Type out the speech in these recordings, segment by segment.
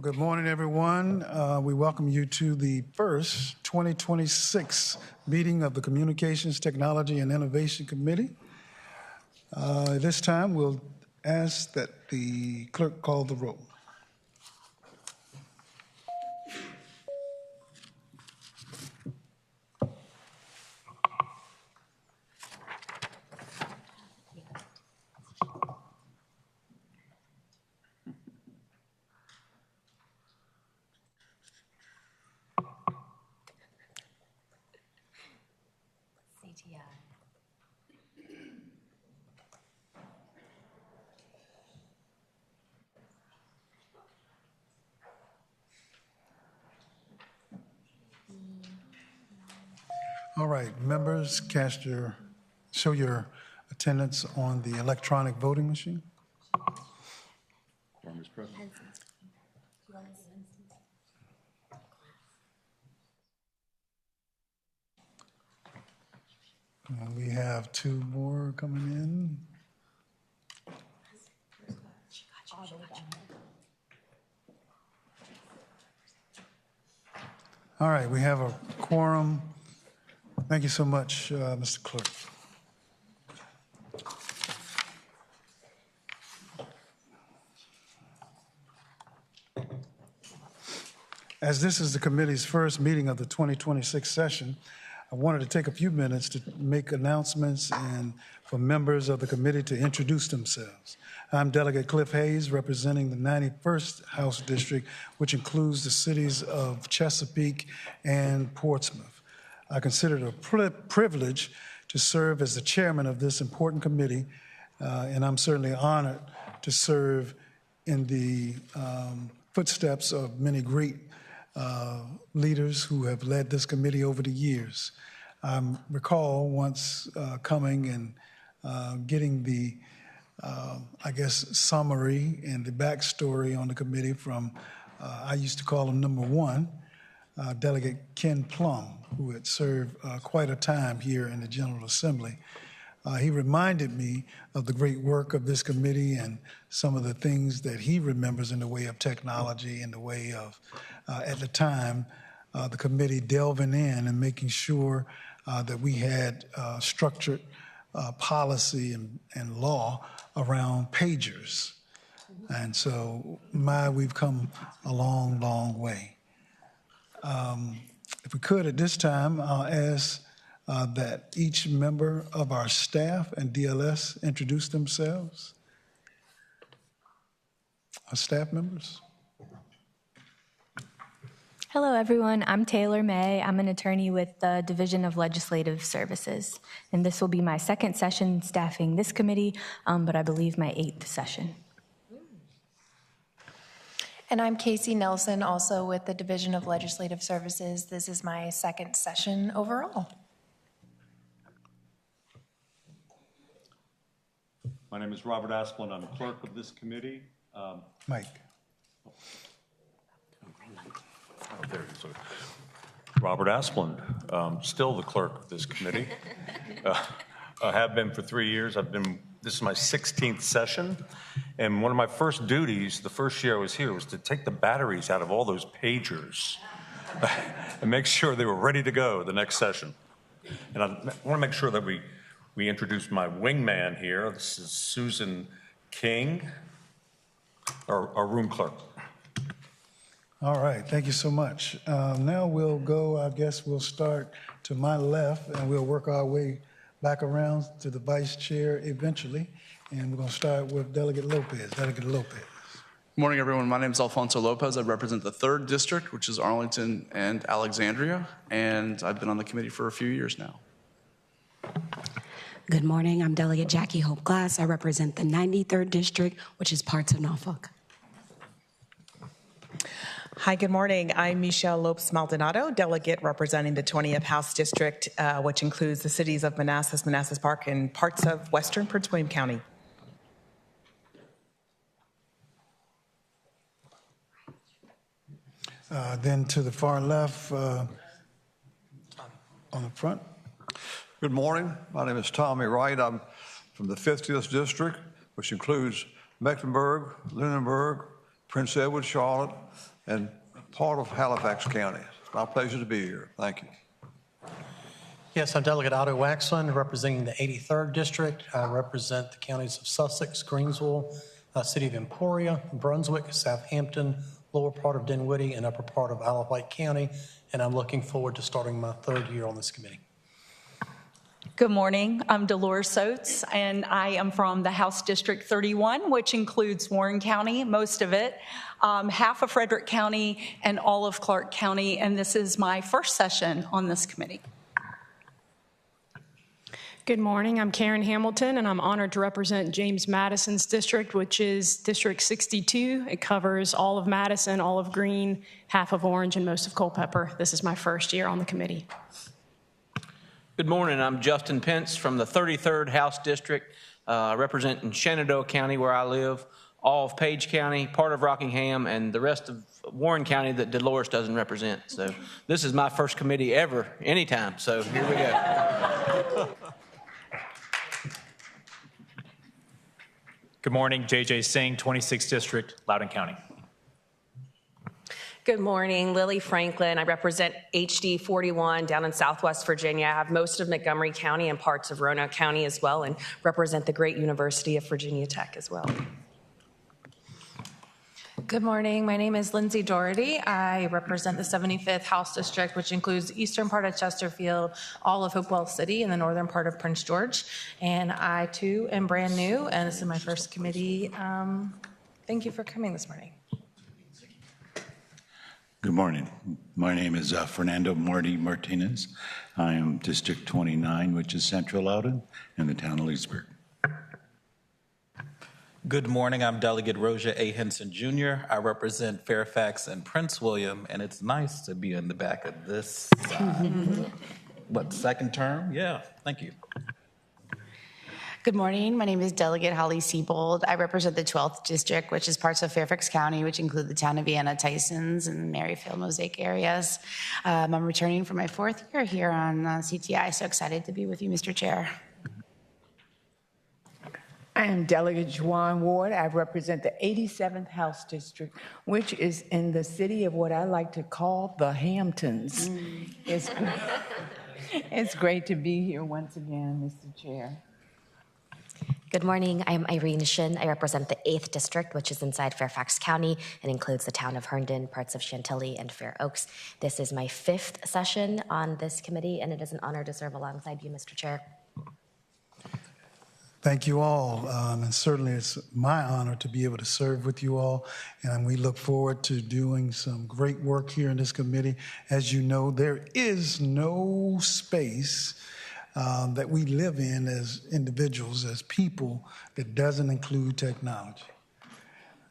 Well, good morning, everyone. We welcome you to the first 2026 meeting of the Communications, Technology, and Innovation Committee. This time, we'll ask that the clerk call the roll. All right, members, show your attendance on the electronic voting machine. Quorum is present. And we have two more coming in. All right, we have a quorum. Thank you so much, Mr. Clerk. As this is the committee's first meeting of the 2026 session, I wanted to take a few minutes to make announcements and for members of the committee to introduce themselves. I'm Delegate Cliff Hayes, representing the 91st House District, which includes the cities of Chesapeake and Portsmouth. I consider it a privilege to serve as the chairman of this important committee, and I'm certainly honored to serve in the footsteps of many great leaders who have led this committee over the years. I recall once coming and getting the, summary and the backstory on the committee from, I used to call him number one, Delegate Ken Plum, who had served quite a time here in the General Assembly. He reminded me of the great work of this committee and some of the things that he remembers in the way of technology, in the way of, at the time, the committee delving in and making sure that we had structured policy and law around pagers. And so, we've come a long, long way. If we could at this time, I'll ask that each member of our staff and DLS introduce themselves. Our staff members. Hello, everyone. I'm Taylor May. I'm an attorney with the Division of Legislative Services, and this will be my second session staffing this committee, but I believe my 8th session. And I'm Casey Nelson, also with the Division of Legislative Services. This is my second session overall. My name is Robert Asplund. I'm clerk of this committee. Mike. Oh, there it is. Robert Asplund, still the clerk of this committee. I have been for 3 years. This is my 16th session. And one of my first duties, the first year I was here, was to take the batteries out of all those pagers and make sure they were ready to go the next session. And I want to make sure that we introduce my wingman here. This is Susan King, our room clerk. All right, thank you so much. Now we'll go, we'll start to my left and we'll work our way back around to the vice chair eventually. And we're going to start with Delegate Lopez. Delegate Lopez. Good morning, everyone. My name is Alfonso Lopez. I represent the 3rd District, which is Arlington and Alexandria, and I've been on the committee for a few years now. Good morning. I'm Delegate Jackie Hope Glass. I represent the 93rd District, which is parts of Norfolk. Hi, good morning. I'm Michelle Lopes Maldonado, delegate representing the 20th House District, which includes the cities of Manassas, Manassas Park, and parts of western Prince William County. Then to the far left, on the front. Good morning. My name is Tommy Wright. I'm from the 50th District, which includes Mecklenburg, Lunenburg, Prince Edward, Charlotte, and part of Halifax County. It's my pleasure to be here. Thank you. Yes, I'm Delegate Otto Waxman, representing the 83rd District. I represent the counties of Sussex, Greensville, City of Emporia, Brunswick, Southampton, lower part of Dinwiddie, and upper part of Isle of Wight County, and I'm looking forward to starting my third year on this committee. Good morning. I'm Dolores Soates, and I am from the House District 31, which includes Warren County, most of it, half of Frederick County, and all of Clark County, and this is my first session on this committee. Good morning. I'm Karen Hamilton, and I'm honored to represent James Madison's district, which is District 62. It covers all of Madison, all of Greene, half of Orange, and most of Culpeper. This is my first year on the committee. Good morning. I'm Justin Pence from the 33rd House District, representing Shenandoah County, where I live, all of Page County, part of Rockingham, and the rest of Warren County that Dolores doesn't represent. So this is my first committee ever, anytime. So here we go. Good morning, JJ Singh, 26th District, Loudoun County. Good morning, Lily Franklin. I represent HD 41 down in Southwest Virginia. I have most of Montgomery County and parts of Roanoke County as well, and represent the great University of Virginia Tech as well. Good morning. My name is Lindsay Doherty. I represent the 75th House District, which includes the eastern part of Chesterfield, all of Hopewell City, and the northern part of Prince George. And I, too, am brand new, and this is my first committee. Thank you for coming this morning. Good morning. My name is Fernando Marty Martinez. I am District 29, which is Central Loudoun, and the town of Leesburg. Good morning. I'm Delegate Rosia A. Henson Jr. I represent Fairfax and Prince William, and it's nice to be in the back of this second term? Yeah, thank you. Good morning. My name is Delegate Holly Siebold. I represent the 12th District, which is parts of Fairfax County, which include the town of Vienna, Tysons, and Merrifield, Mosaic areas. I'm returning for my fourth year here on CTI, so excited to be with you, Mr. Chair. I am Delegate Juwan Ward. I represent the 87th House District, which is in the city of what I like to call the Hamptons. It's great to be here once again, Mr. Chair. Good morning. I'm Irene Shin. I represent the 8th District, which is inside Fairfax County and includes the town of Herndon, parts of Chantilly, and Fair Oaks. This is my 5th session on this committee, and it is an honor to serve alongside you, Mr. Chair. Thank you all, and certainly it's my honor to be able to serve with you all, and we look forward to doing some great work here in this committee. As you know, there is no space that we live in as individuals, as people, that doesn't include technology.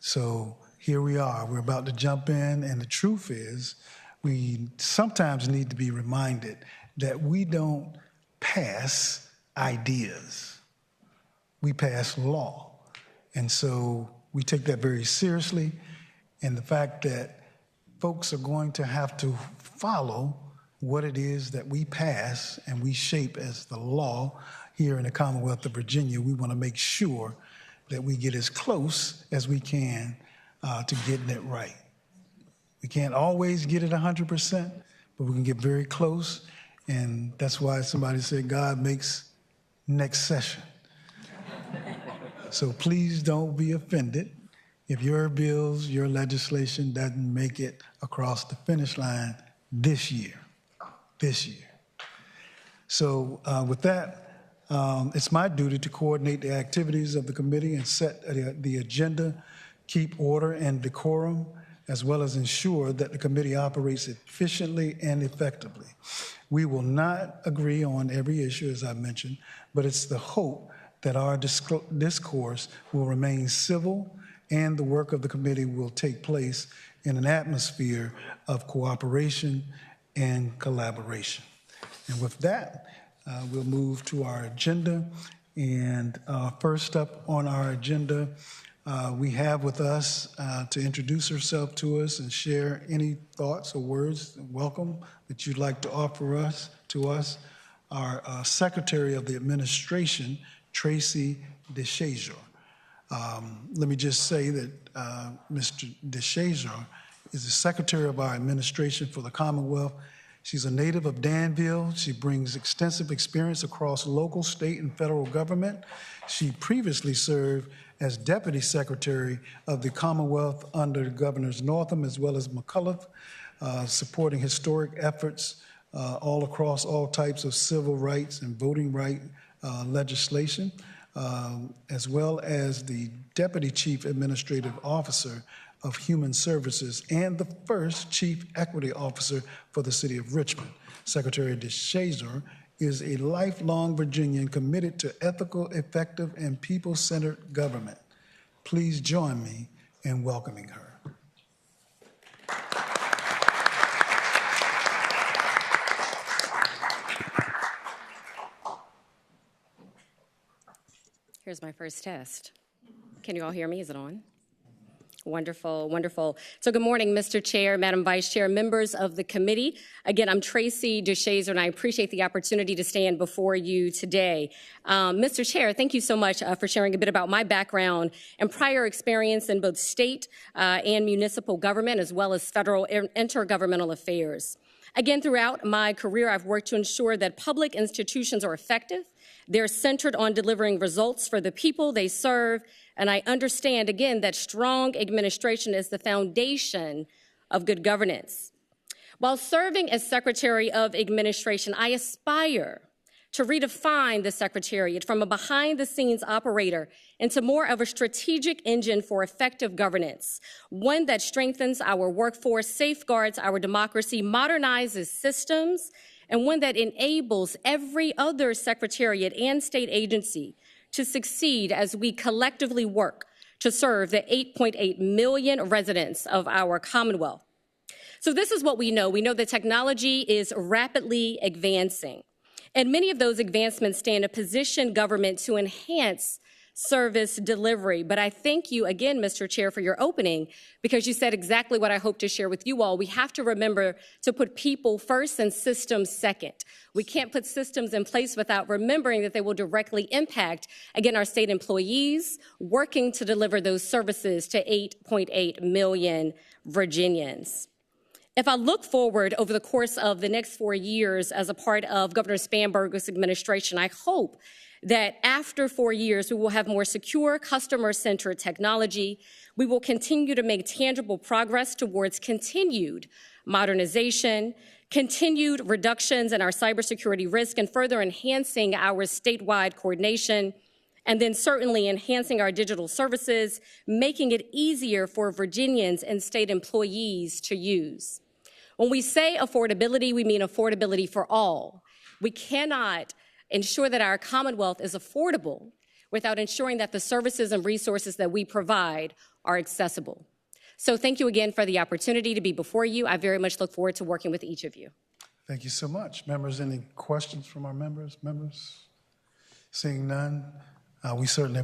So here we are. We're about to jump in, and the truth is we sometimes need to be reminded that we don't pass ideas. We pass law. And so we take that very seriously, and the fact that folks are going to have to follow what it is that we pass and we shape as the law here in the Commonwealth of Virginia, we want to make sure that we get as close as we can to getting it right. We can't always get it 100%, but we can get very close, and that's why somebody said God makes next session. So please don't be offended if your bills, your legislation doesn't make it across the finish line this year. So with that, it's my duty to coordinate the activities of the committee and set the agenda, keep order and decorum, as well as ensure that the committee operates efficiently and effectively. We will not agree on every issue, as I mentioned, but it's the hope that our discourse will remain civil and the work of the committee will take place in an atmosphere of cooperation and collaboration. And with that, we'll move to our agenda. And first up on our agenda, we have with us to introduce herself to us and share any thoughts or words of welcome that you'd like to offer to us, our Secretary of the Administration, Tracy DeShazier. Let me just say that Mr. DeShazer is the Secretary of our administration for the Commonwealth. She's a native of Danville. She brings extensive experience across local, state, and federal government. She previously served as Deputy Secretary of the Commonwealth under Governors Northam as well as McCullough, supporting historic efforts all across all types of civil rights and voting right legislation, as well as the Deputy Chief Administrative Officer of Human Services and the first Chief Equity Officer for the City of Richmond. Secretary DeShazer is a lifelong Virginian committed to ethical, effective, and people-centered government. Please join me in welcoming her. Here's my first test. Can you all hear me? Is it on? Wonderful, wonderful. So good morning, Mr. Chair, Madam Vice Chair, members of the committee. Again, I'm Tracy DeShazer, and I appreciate the opportunity to stand before you today. Mr. Chair, thank you so much for sharing a bit about my background and prior experience in both state and municipal government, as well as federal intergovernmental affairs. Again, throughout my career, I've worked to ensure that public institutions are effective. They're centered on delivering results for the people they serve. And I understand, again, that strong administration is the foundation of good governance. While serving as Secretary of Administration, I aspire to redefine the Secretariat from a behind-the-scenes operator into more of a strategic engine for effective governance, one that strengthens our workforce, safeguards our democracy, modernizes systems, and one that enables every other secretariat and state agency to succeed as we collectively work to serve the 8.8 million residents of our Commonwealth. So this is what we know. We know that technology is rapidly advancing, and many of those advancements stand to position government to enhance service delivery. But I thank you again, Mr. Chair, for your opening, because you said exactly what I hope to share with you all. We have to remember to put people first and systems second. We can't put systems in place without remembering that they will directly impact, again, our state employees working to deliver those services to 8.8 million Virginians. If I look forward over the course of the next 4 years as a part of Governor Spanberger's administration, I hope that after 4 years, we will have more secure, customer-centered technology. We will continue to make tangible progress towards continued modernization, continued reductions in our cybersecurity risk, and further enhancing our statewide coordination, and then certainly enhancing our digital services, making it easier for Virginians and state employees to use. When we say affordability, we mean affordability for all. We cannot ensure that our Commonwealth is affordable without ensuring that the services and resources that we provide are accessible. So thank you again for the opportunity to be before you. I very much look forward to working with each of you. Thank you so much. Members, any questions from our members? Seeing none, we certainly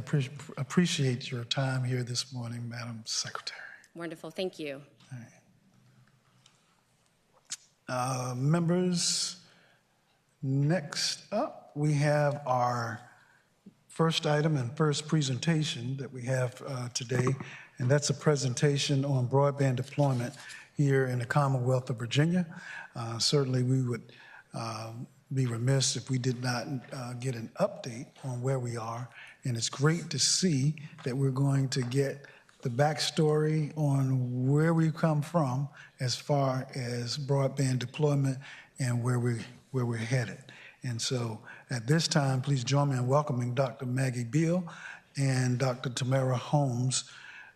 appreciate your time here this morning, Madam Secretary. Wonderful, thank you. Members, next up, we have our first item and first presentation that we have today, and that's a presentation on broadband deployment here in the Commonwealth of Virginia. Certainly, we would be remiss if we did not get an update on where we are, and it's great to see that we're going to get the backstory on where we come from as far as broadband deployment and where we're headed. And so at this time, please join me in welcoming Dr. Maggie Beal and Dr. Tamara Holmes.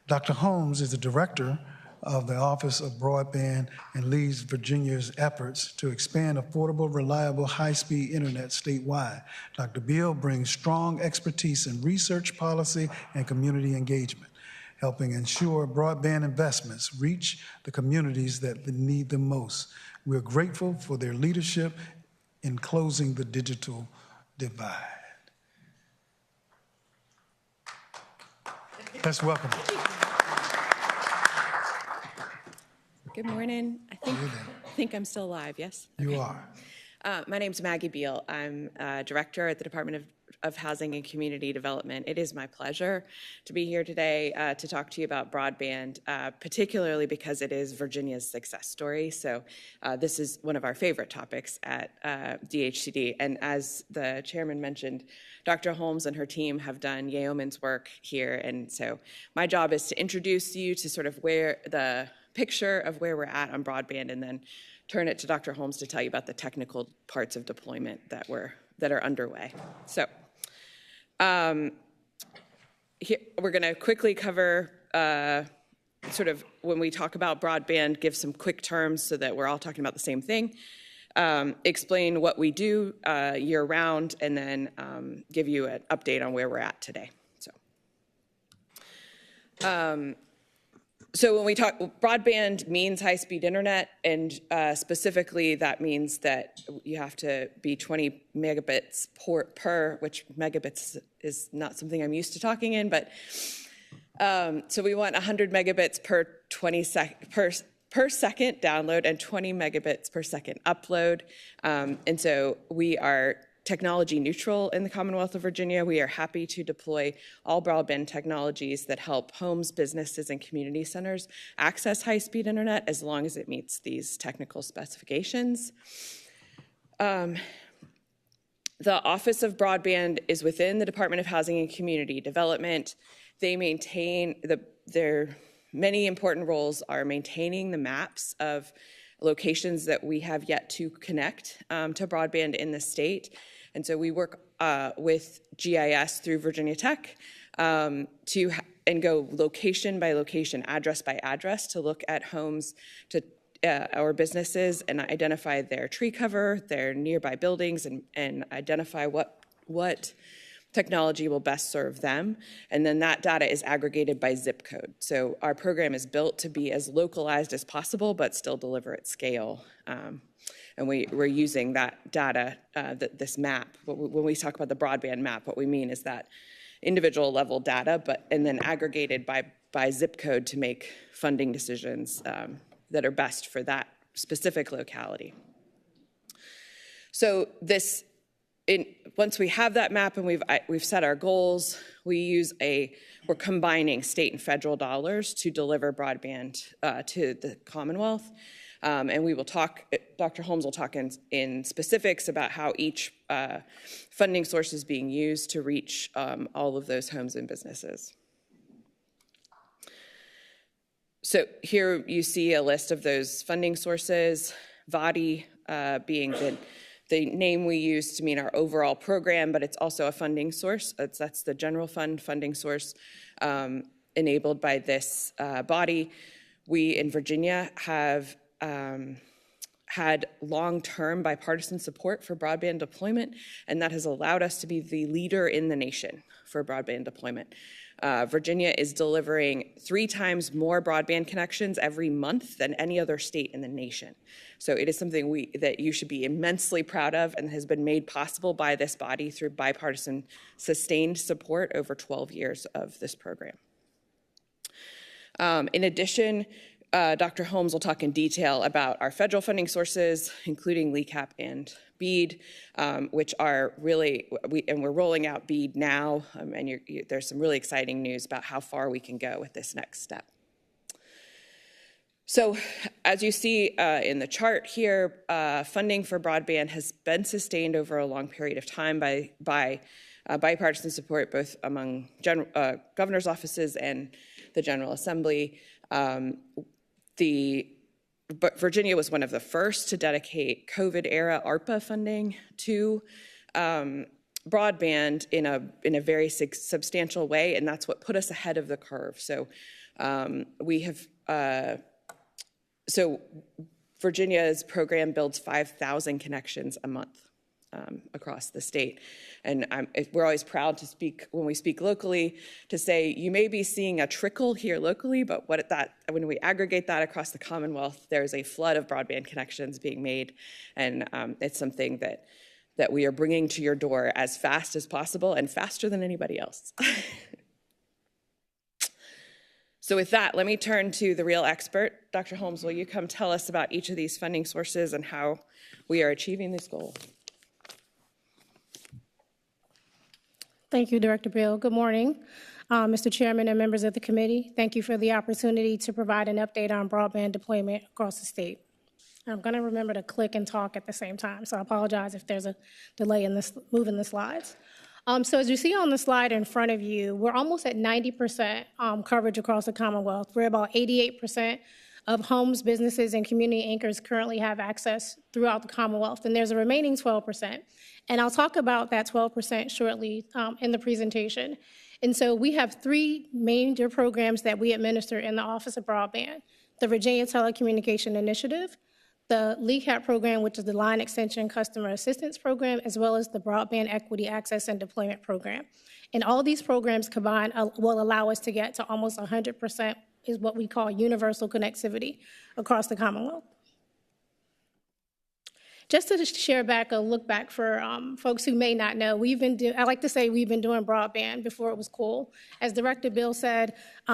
Dr. Holmes is the director of the Office of Broadband and leads Virginia's efforts to expand affordable, reliable, high-speed internet statewide. Dr. Beal brings strong expertise in research, policy, and community engagement, helping ensure broadband investments reach the communities that need them most. We're grateful for their leadership in closing the digital divide. Let's welcome. Good morning. I think I'm still alive, yes? You are. My name's Maggie Beal. I'm director at the Department of of Housing and Community Development. It is my pleasure to be here today to talk to you about broadband, particularly because it is Virginia's success story. So this is one of our favorite topics at DHCD. And as the chairman mentioned, Dr. Holmes and her team have done yeoman's work here. And so my job is to introduce you to sort of where the picture of where we're at on broadband, and then turn it to Dr. Holmes to tell you about the technical parts of deployment that are underway. So here, we're going to quickly cover sort of when we talk about broadband, give some quick terms so that we're all talking about the same thing, explain what we do year round, and then give you an update on where we're at today. So when we talk, broadband means high-speed internet, and specifically that means that you have to be 20 megabits per, which megabits is not something I'm used to talking in, but so we want 100 megabits per second download and 20 megabits per second upload. And so we are technology neutral in the Commonwealth of Virginia. We are happy to deploy all broadband technologies that help homes, businesses, and community centers access high-speed internet as long as it meets these technical specifications. The Office of Broadband is within the Department of Housing and Community Development. They maintain their many important roles are maintaining the maps of locations that we have yet to connect to broadband in the state. And so we work with GIS through Virginia Tech and go location by location, address by address, to look at homes or businesses and identify their tree cover, their nearby buildings, and identify what technology will best serve them. And then that data is aggregated by zip code. So our program is built to be as localized as possible, but still deliver at scale. And we're using that data, this map. When we talk about the broadband map, what we mean is that individual level data, and then aggregated by zip code to make funding decisions that are best for that specific locality. So once we have that map and we've set our goals, we're combining state and federal dollars to deliver broadband to the Commonwealth. And we will talk, Dr. Holmes will talk in specifics about how each funding source is being used to reach all of those homes and businesses. So here you see a list of those funding sources, VADI being the name we use to mean our overall program, but it's also a funding source. That's the general fund funding source enabled by this body. We in Virginia have had long-term bipartisan support for broadband deployment, and that has allowed us to be the leader in the nation for broadband deployment. Virginia is delivering 3 times more broadband connections every month than any other state in the nation. So it is something that you should be immensely proud of, and has been made possible by this body through bipartisan sustained support over 12 years of this program. In addition, Dr. Holmes will talk in detail about our federal funding sources, including LECAP and BEAD, which are really, and we're rolling out BEAD now, and there's some really exciting news about how far we can go with this next step. So as you see in the chart here, funding for broadband has been sustained over a long period of time by bipartisan support, both among governor's offices and the General Assembly. But Virginia was one of the first to dedicate COVID-era ARPA funding to broadband in a very substantial way, and that's what put us ahead of the curve. So so Virginia's program builds 5,000 connections a month across the state. And we're always proud to speak, when we speak locally, to say you may be seeing a trickle here locally, but when we aggregate that across the Commonwealth, there's a flood of broadband connections being made. And it's something that we are bringing to your door as fast as possible and faster than anybody else. So with that, let me turn to the real expert. Dr. Holmes, will you come tell us about each of these funding sources and how we are achieving this goal? Thank you, Director Bill. Good morning, Mr. Chairman and members of the committee. Thank you for the opportunity to provide an update on broadband deployment across the state. I'm going to remember to click and talk at the same time, so I apologize if there's a delay in this moving the slides. So as you see on the slide in front of you, we're almost at 90% coverage across the Commonwealth. We're about 88% of homes, businesses, and community anchors currently have access throughout the Commonwealth, and there's a remaining 12%. And I'll talk about that 12% shortly in the presentation. And so we have three major programs that we administer in the Office of Broadband: the Virginia Telecommunication Initiative, the LECAP program, which is the Line Extension Customer Assistance Program, as well as the Broadband Equity Access and Deployment Program. And all these programs combined will allow us to get to almost 100% is what we call universal connectivity across the Commonwealth. Just to share back a look back for folks who may not know, I like to say we've been doing broadband before it was cool. As Director Bill said,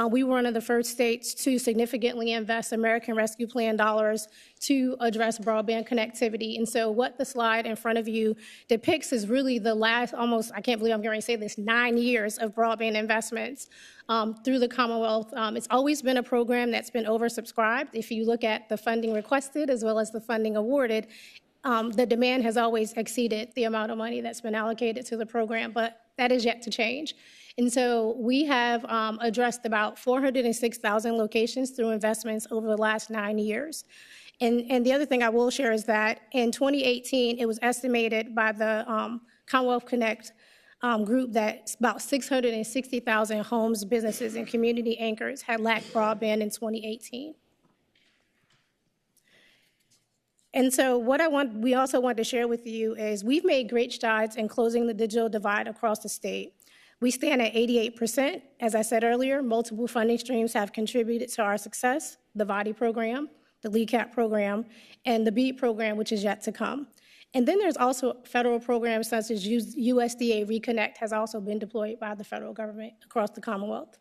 we were one of the first states to significantly invest American Rescue Plan dollars to address broadband connectivity. And so what the slide in front of you depicts is really the last almost, I can't believe I'm going to say this, 9 years of broadband investments through the Commonwealth. It's always been a program that's been oversubscribed. If you look at the funding requested as well as the funding awarded, the demand has always exceeded the amount of money that's been allocated to the program, but that is yet to change. And so we have addressed about 406,000 locations through investments over the last 9 years. And the other thing I will share is that in 2018, it was estimated by the Commonwealth Connect group that about 660,000 homes, businesses, and community anchors had lacked broadband in 2018. And so what we also want to share with you is we've made great strides in closing the digital divide across the state. We stand at 88%. As I said earlier, multiple funding streams have contributed to our success: the VADI program, the LECAP program, and the BEAD program, which is yet to come. And then there's also federal programs such as USDA Reconnect has also been deployed by the federal government across the Commonwealth.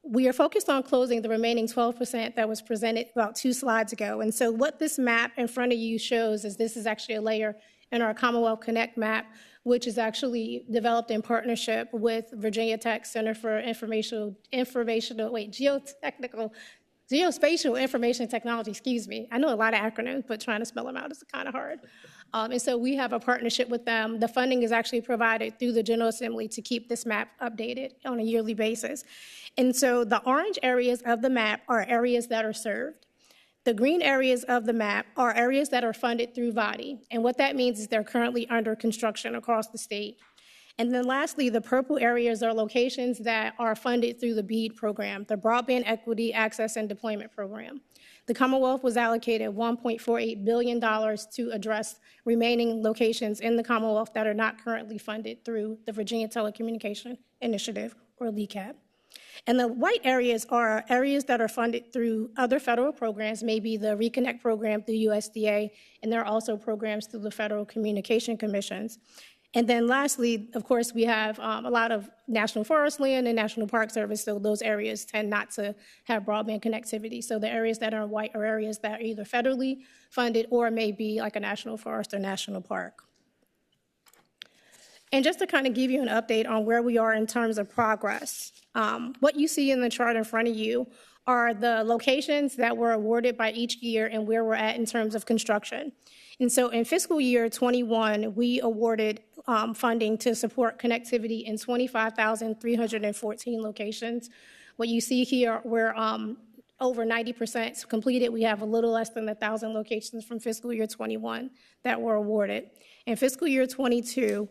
We are focused on closing the remaining 12% that was presented about 2 slides ago. And so what this map in front of you shows is this is actually a layer in our Commonwealth Connect map, which is actually developed in partnership with Virginia Tech Center for Geospatial Information Technology, excuse me. I know a lot of acronyms, but trying to spell them out is kind of hard. And so we have a partnership with them. The funding is actually provided through the General Assembly to keep this map updated on a yearly basis. And so the orange areas of the map are areas that are served. The green areas of the map are areas that are funded through VADI. And what that means is they're currently under construction across the state. And then lastly, the purple areas are locations that are funded through the BEAD program, the Broadband Equity Access and Deployment Program. The Commonwealth was allocated $1.48 billion to address remaining locations in the Commonwealth that are not currently funded through the Virginia Telecommunication Initiative, or LECAP. And the white areas are areas that are funded through other federal programs, maybe the Reconnect program through USDA, and there are also programs through the Federal Communication Commissions. And then lastly, of course, we have a lot of National Forest land and National Park Service, so those areas tend not to have broadband connectivity. So the areas that are white are areas that are either federally funded or may be like a national forest or national park. And just to kind of give you an update on where we are in terms of progress, what you see in the chart in front of you are the locations that were awarded by each year and where we're at in terms of construction. And so in fiscal year 21, we awarded funding to support connectivity in 25,314 locations. What you see here, we're over 90% completed. We have a little less than 1,000 locations from fiscal year 21 that were awarded. In fiscal year 22,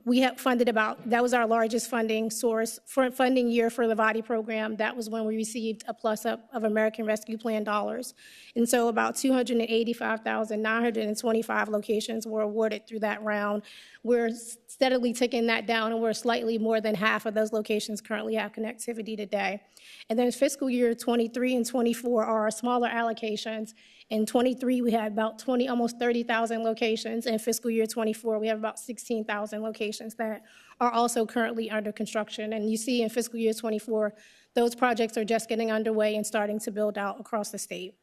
we have funded that was our largest funding source for funding year for the VADI program. That was when we received a plus up of American Rescue Plan dollars. And so about 285,925 locations were awarded through that round. We're steadily ticking that down, and we're slightly more than half of those locations currently have connectivity today. And then fiscal year 23 and 24 are our smaller allocations. In 23, we had about almost 30,000 locations. In fiscal year 24, we have about 16,000 locations that are also currently under construction. And you see in fiscal year 24, those projects are just getting underway and starting to build out across the state.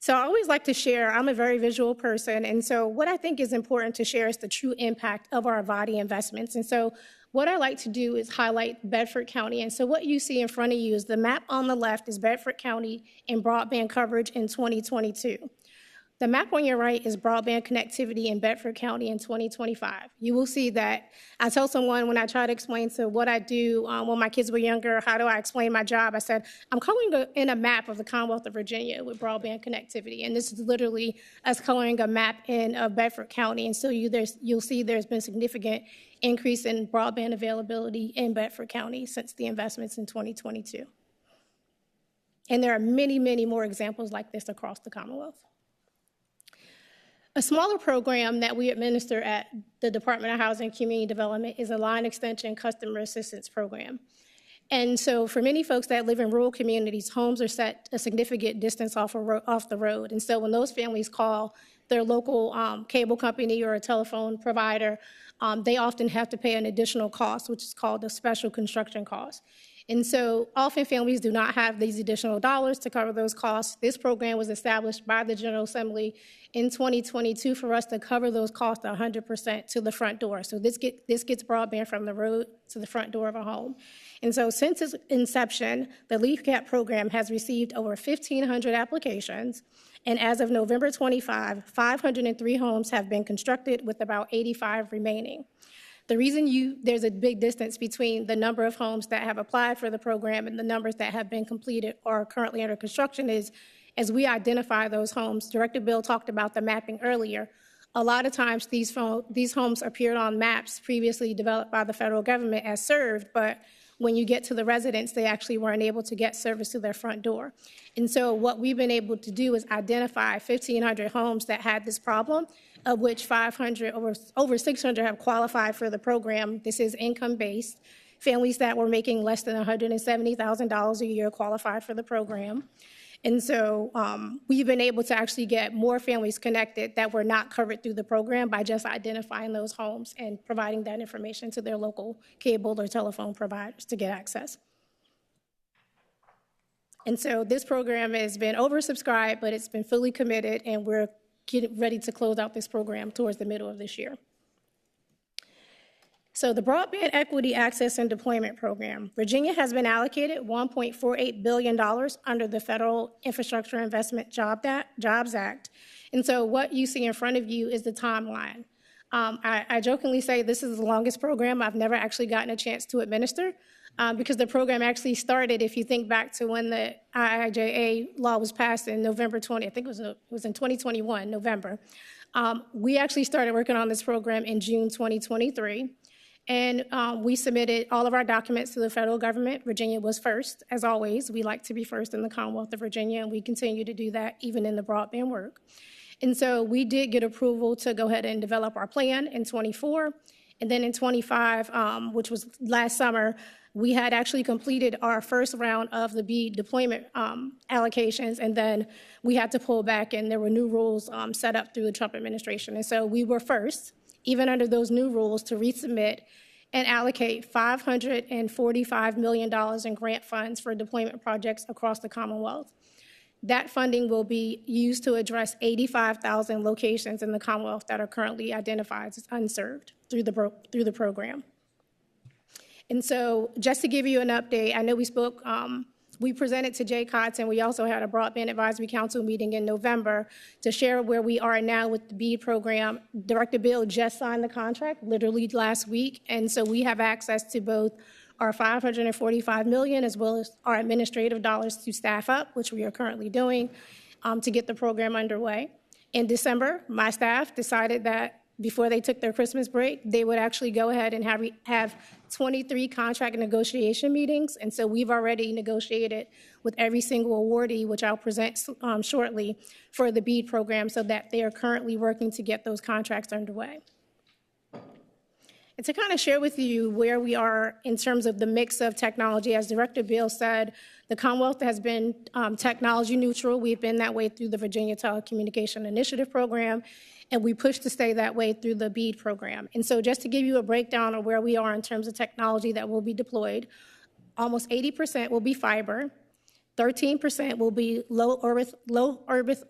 So I always like to share, I'm a very visual person, and so what I think is important to share is the true impact of our body investments. And so what I like to do is highlight Bedford County. And so what you see in front of you is the map on the left is Bedford County in broadband coverage in 2022. The map on your right is broadband connectivity in Bedford County in 2025. You will see that I tell someone when I try to explain to what I do when my kids were younger, how do I explain my job? I said, I'm coloring in a map of the Commonwealth of Virginia with broadband connectivity. And this is literally us coloring a map in Bedford County. And so you'll see there's been significant increase in broadband availability in Bedford County since the investments in 2022. And there are many, many more examples like this across the Commonwealth. A smaller program that we administer at the Department of Housing and Community Development is a line extension customer assistance program. And so for many folks that live in rural communities, homes are set a significant distance off the road. And so when those families call their local cable company or a telephone provider, they often have to pay an additional cost, which is called a special construction cost. And so often families do not have these additional dollars to cover those costs. This program was established by the General Assembly in 2022 for us to cover those costs 100% to the front door. So this gets broadband from the road to the front door of a home. And so since its inception, the LEAF CAP program has received over 1,500 applications. And as of November 25, 503 homes have been constructed with about 85 remaining. The reason there's a big distance between the number of homes that have applied for the program and the numbers that have been completed or are currently under construction is as we identify those homes. Director Bill talked about the mapping earlier. A lot of times these homes appeared on maps previously developed by the federal government as served, but when you get to the residents, they actually weren't able to get service to their front door. And so what we've been able to do is identify 1,500 homes that had this problem, of which 500, over 600 have qualified for the program. This is income-based. Families that were making less than $170,000 a year qualified for the program. And so we've been able to actually get more families connected that were not covered through the program by just identifying those homes and providing that information to their local cable or telephone providers to get access. And so this program has been oversubscribed, but it's been fully committed, and we're getting ready to close out this program towards the middle of this year. So the Broadband Equity Access and Deployment Program, Virginia has been allocated $1.48 billion under the Federal Infrastructure Investment Jobs Act. And so what you see in front of you is the timeline. I jokingly say this is the longest program I've never actually gotten a chance to administer because the program actually started, if you think back to when the IIJA law was passed in November 20, I think it was in 2021, November. We actually started working on this program in June 2023. And we submitted all of our documents to the federal government. Virginia was first, as always. We like to be first in the Commonwealth of Virginia, and we continue to do that even in the broadband work. And so we did get approval to go ahead and develop our plan in 24. And then in 25, which was last summer, we had actually completed our first round of the BEAD deployment allocations, and then we had to pull back, and there were new rules set up through the Trump administration. And so we were first, even under those new rules, to resubmit and allocate $545 million in grant funds for deployment projects across the Commonwealth. That funding will be used to address 85,000 locations in the Commonwealth that are currently identified as unserved through the program. And so just to give you an update, I know we presented to JCOTS, and we also had a Broadband Advisory Council meeting in November to share where we are now with the BEAD program. Director Bill just signed the contract literally last week, and so we have access to both our $545 million as well as our administrative dollars to staff up, which we are currently doing to get the program underway. In December, my staff decided that before they took their Christmas break, they would actually go ahead and have 23 contract negotiation meetings. And so we've already negotiated with every single awardee, which I'll present shortly, for the BEAD program, so that they are currently working to get those contracts underway. And to kind of share with you where we are in terms of the mix of technology, as Director Bill said, the Commonwealth has been technology neutral. We've been that way through the Virginia Telecommunication Initiative program, and we push to stay that way through the BEAD program. And so just to give you a breakdown of where we are in terms of technology that will be deployed, almost 80% will be fiber, 13% will be low Earth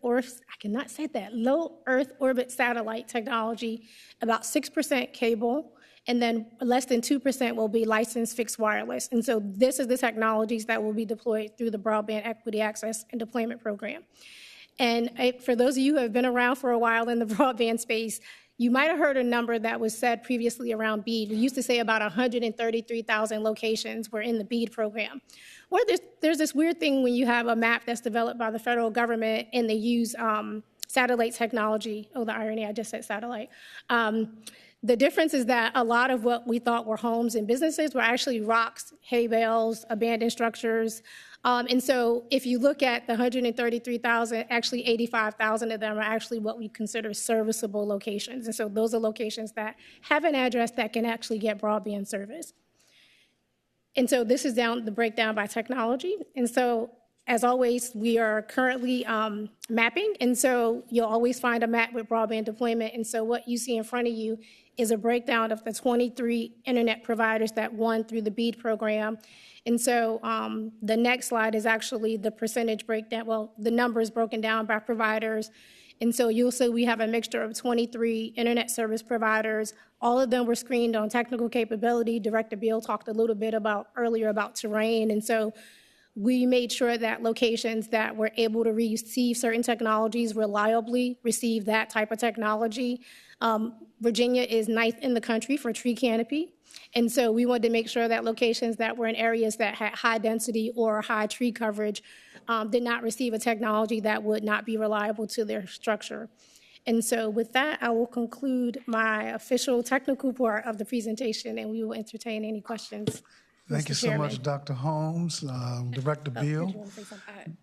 orbit satellite technology, about 6% cable, and then less than 2% will be licensed fixed wireless. And so this is the technologies that will be deployed through the Broadband Equity Access and Deployment Program. And for those of you who have been around for a while in the broadband space, you might have heard a number that was said previously around BEAD. We used to say about 133,000 locations were in the BEAD program. Well, there's this weird thing when you have a map that's developed by the federal government and they use satellite technology. Oh, the irony, I just said satellite. The difference is that a lot of what we thought were homes and businesses were actually rocks, hay bales, abandoned structures. And so if you look at the 133,000, actually 85,000 of them are actually what we consider serviceable locations. And so those are locations that have an address that can actually get broadband service. And so this is the breakdown by technology. And so as always, we are currently mapping. And so you'll always find a map with broadband deployment. And so what you see in front of you is a breakdown of the 23 internet providers that won through the BEAD program. And so the next slide is actually the percentage breakdown, well, the numbers broken down by providers. And so you'll see we have a mixture of 23 internet service providers. All of them were screened on technical capability. Director Beal talked a little bit earlier about terrain. And so we made sure that locations that were able to receive certain technologies reliably receive that type of technology. Virginia is 9th in the country for tree canopy. And so we wanted to make sure that locations that were in areas that had high density or high tree coverage did not receive a technology that would not be reliable to their structure. And so with that, I will conclude my official technical part of the presentation, and we will entertain any questions. Thank you so much, Dr. Holmes. Director Beal.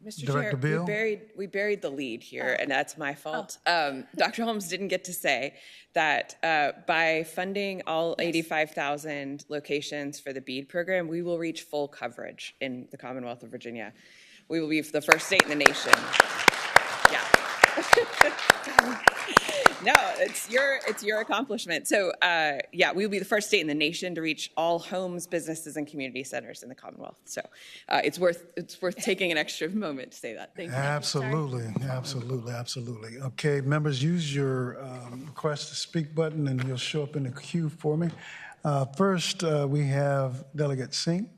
Mr. Director Chair, Beal? we buried the lead here, and that's my fault. Dr. Holmes didn't get to say that by funding all 85,000 locations for the BEAD program, we will reach full coverage in the Commonwealth of Virginia. We will be the first state in the nation. Yeah. No, it's your accomplishment. So yeah, we will be the first state in the nation to reach all homes, businesses, and community centers in the Commonwealth. So it's worth taking an extra moment to say that. Thank you. Absolutely, absolutely. Okay, members, use your request to speak button, and you'll show up in the queue for me. First, we have Delegate Singh,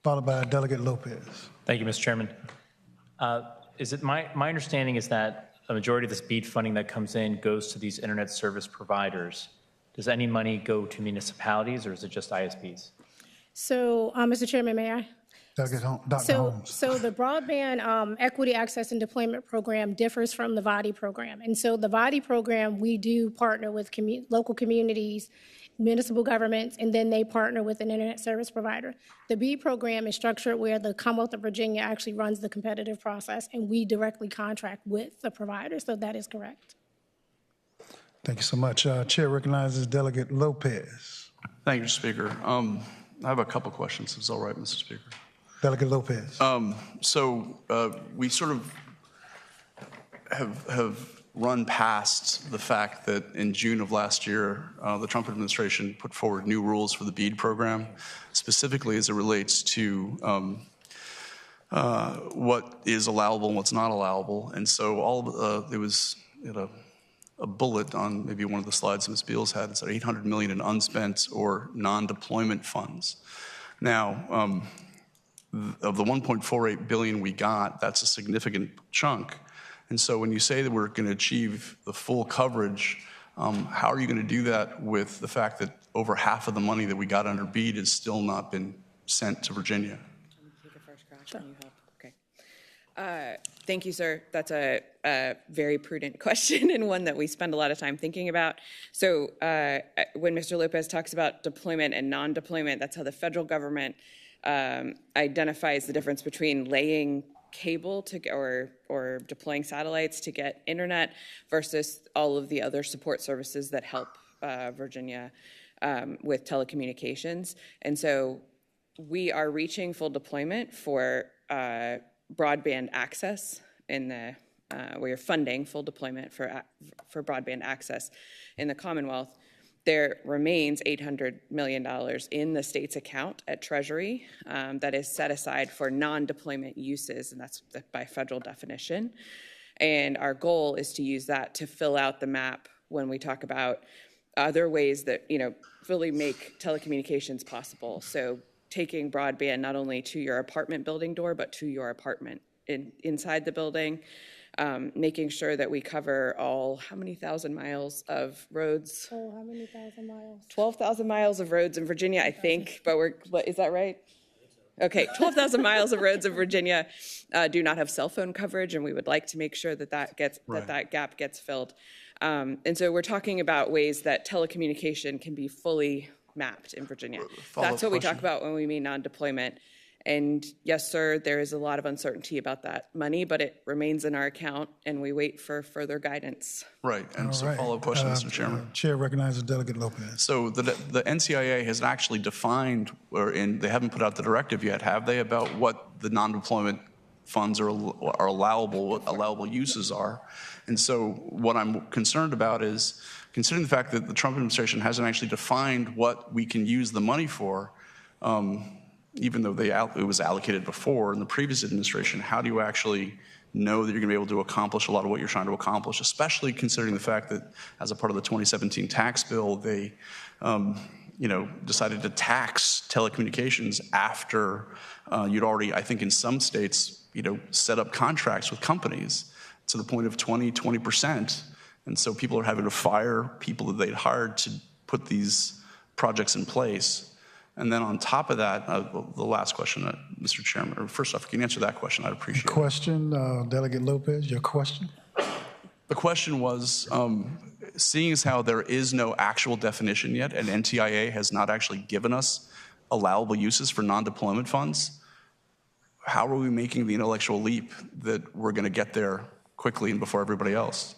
followed by Delegate Lopez. Thank you, Mr. Chairman. Is it my understanding is that a majority of this BEAD funding that comes in goes to these internet service providers. Does any money go to municipalities, or is it just ISPs? So, Mr. Chairman, may I? Dr. Holmes. So the Broadband Equity Access and Deployment Program differs from the VADI program. And so the VADI program, we do partner with local communities, municipal governments, and then they partner with an internet service provider. The BEAD program is structured where the Commonwealth of Virginia actually runs the competitive process, and we directly contract with the provider, so that is correct. Thank you so much. Chair recognizes Delegate Lopez. Thank you, Speaker. I have a couple questions, if it's all right, Mr. Speaker. Delegate Lopez. We sort of have run past the fact that in June of last year, the Trump administration put forward new rules for the BEAD program, specifically as it relates to what is allowable and what's not allowable. And so there was a bullet on maybe one of the slides Ms. Beals had. It said $800 million in unspent or non-deployment funds. Now, of the $1.48 billion we got, that's a significant chunk. And so when you say that we're going to achieve the full coverage, how are you going to do that with the fact that over half of the money that we got under BEAD has still not been sent to Virginia? Take a first crack. Can you help? Okay. Thank you, sir. That's a very prudent question and one that we spend a lot of time thinking about. So when Mr. Lopez talks about deployment and non-deployment, that's how the federal government identifies the difference between laying cable or deploying satellites to get internet versus all of the other support services that help Virginia with telecommunications. And so we are reaching full deployment for broadband access we are funding full deployment for broadband access in the Commonwealth. there remains $800 million in the state's account at Treasury that is set aside for non-deployment uses, and that's by federal definition. And our goal is to use that to fill out the map when we talk about other ways that, really make telecommunications possible. So taking broadband not only to your apartment building door, but to your apartment inside the building, making sure that we cover how many thousand miles of roads? Oh, how many thousand miles? 12,000 miles of roads in Virginia, I think, but is that right? Okay, 12,000 miles of roads in Virginia do not have cell phone coverage, and we would like to make sure that that gap gets filled. And so we're talking about ways that telecommunication can be fully mapped in Virginia. That's what we talk about when we mean non-deployment. And yes, sir, there is a lot of uncertainty about that money, but it remains in our account, and we wait for further guidance. Right, and so follow-up question, Mr. Chairman. Chair recognizes Delegate Lopez. So the NCIA has actually defined, they haven't put out the directive yet, have they, about what the non-deployment funds are allowable, what allowable uses are? And so what I'm concerned about is, considering the fact that the Trump administration hasn't actually defined what we can use the money for, even though it was allocated before in the previous administration, how do you actually know that you're going to be able to accomplish a lot of what you're trying to accomplish, especially considering the fact that as a part of the 2017 tax bill, they decided to tax telecommunications after you'd already, I think in some states, set up contracts with companies to the point of 20%. And so people are having to fire people that they'd hired to put these projects in place. And then on top of that, the last question, Mr. Chairman, or first off, can you answer that question? I'd appreciate it. Question, Delegate Lopez, your question? The question was, seeing as how there is no actual definition yet, and NTIA has not actually given us allowable uses for non-deployment funds, how are we making the intellectual leap that we're going to get there quickly and before everybody else?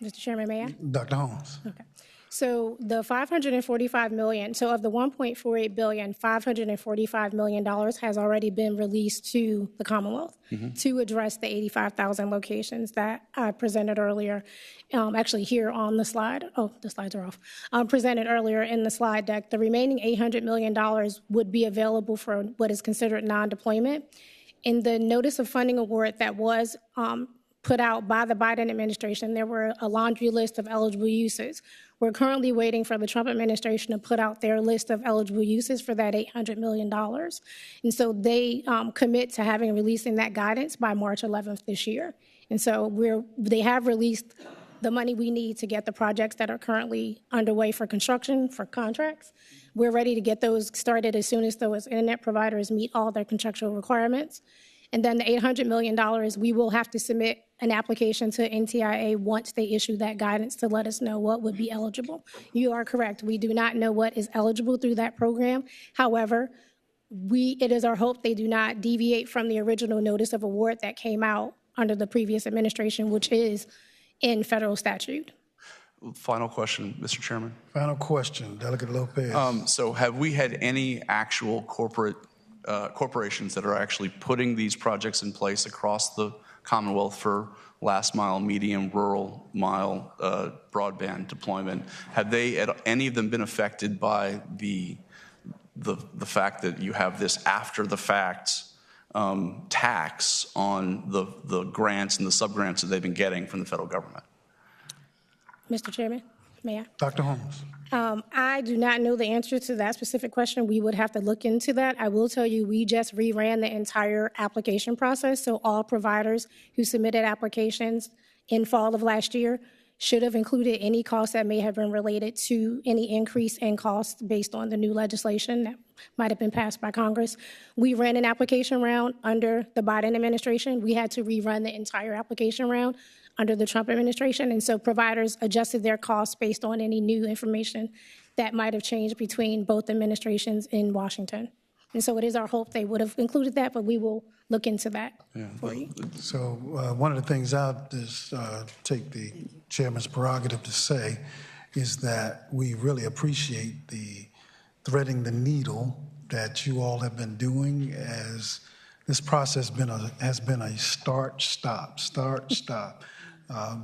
Mr. Chairman, may I? Dr. Holmes. Okay. So the $545 million, so of the $1.48 billion, $545 million has already been released to the Commonwealth to address the 85,000 locations that I presented earlier, actually here on the slide. Oh, the slides are off. Presented earlier in the slide deck. The remaining $800 million would be available for what is considered non-deployment. In the notice of funding award that was put out by the Biden administration, there were a laundry list of eligible uses. We're currently waiting for the Trump administration to put out their list of eligible uses for that $800 million. And so they commit to releasing that guidance by March 11th this year. And so they have released the money we need to get the projects that are currently underway for construction, for contracts. We're ready to get those started as soon as those internet providers meet all their contractual requirements. And then the $800 million, we will have to submit an application to NTIA once they issue that guidance to let us know what would be eligible. You are correct. We do not know what is eligible through that program. However, it is our hope they do not deviate from the original notice of award that came out under the previous administration, which is in federal statute. Final question, Mr. Chairman. Final question, Delegate Lopez. So have we had any actual corporations that are actually putting these projects in place across the Commonwealth for last mile, medium, rural mile broadband deployment? Have any of them been affected by the fact that you have this after the fact tax on the grants and the sub-grants that they've been getting from the federal government? Mr. Chairman, may I? Dr. Holmes. I do not know the answer to that specific question. We would have to look into that. I will tell you, we just reran the entire application process, so all providers who submitted applications in fall of last year should have included any costs that may have been related to any increase in costs based on the new legislation that might have been passed by Congress. We ran an application round under the Biden administration. We had to rerun the entire application round under the Trump administration, and so providers adjusted their costs based on any new information that might have changed between both administrations in Washington. And so it is our hope they would have included that, but we will look into that for you. So one of the things I'll just take the chairman's prerogative to say is that we really appreciate the threading the needle that you all have been doing, as this process has been a start, stop,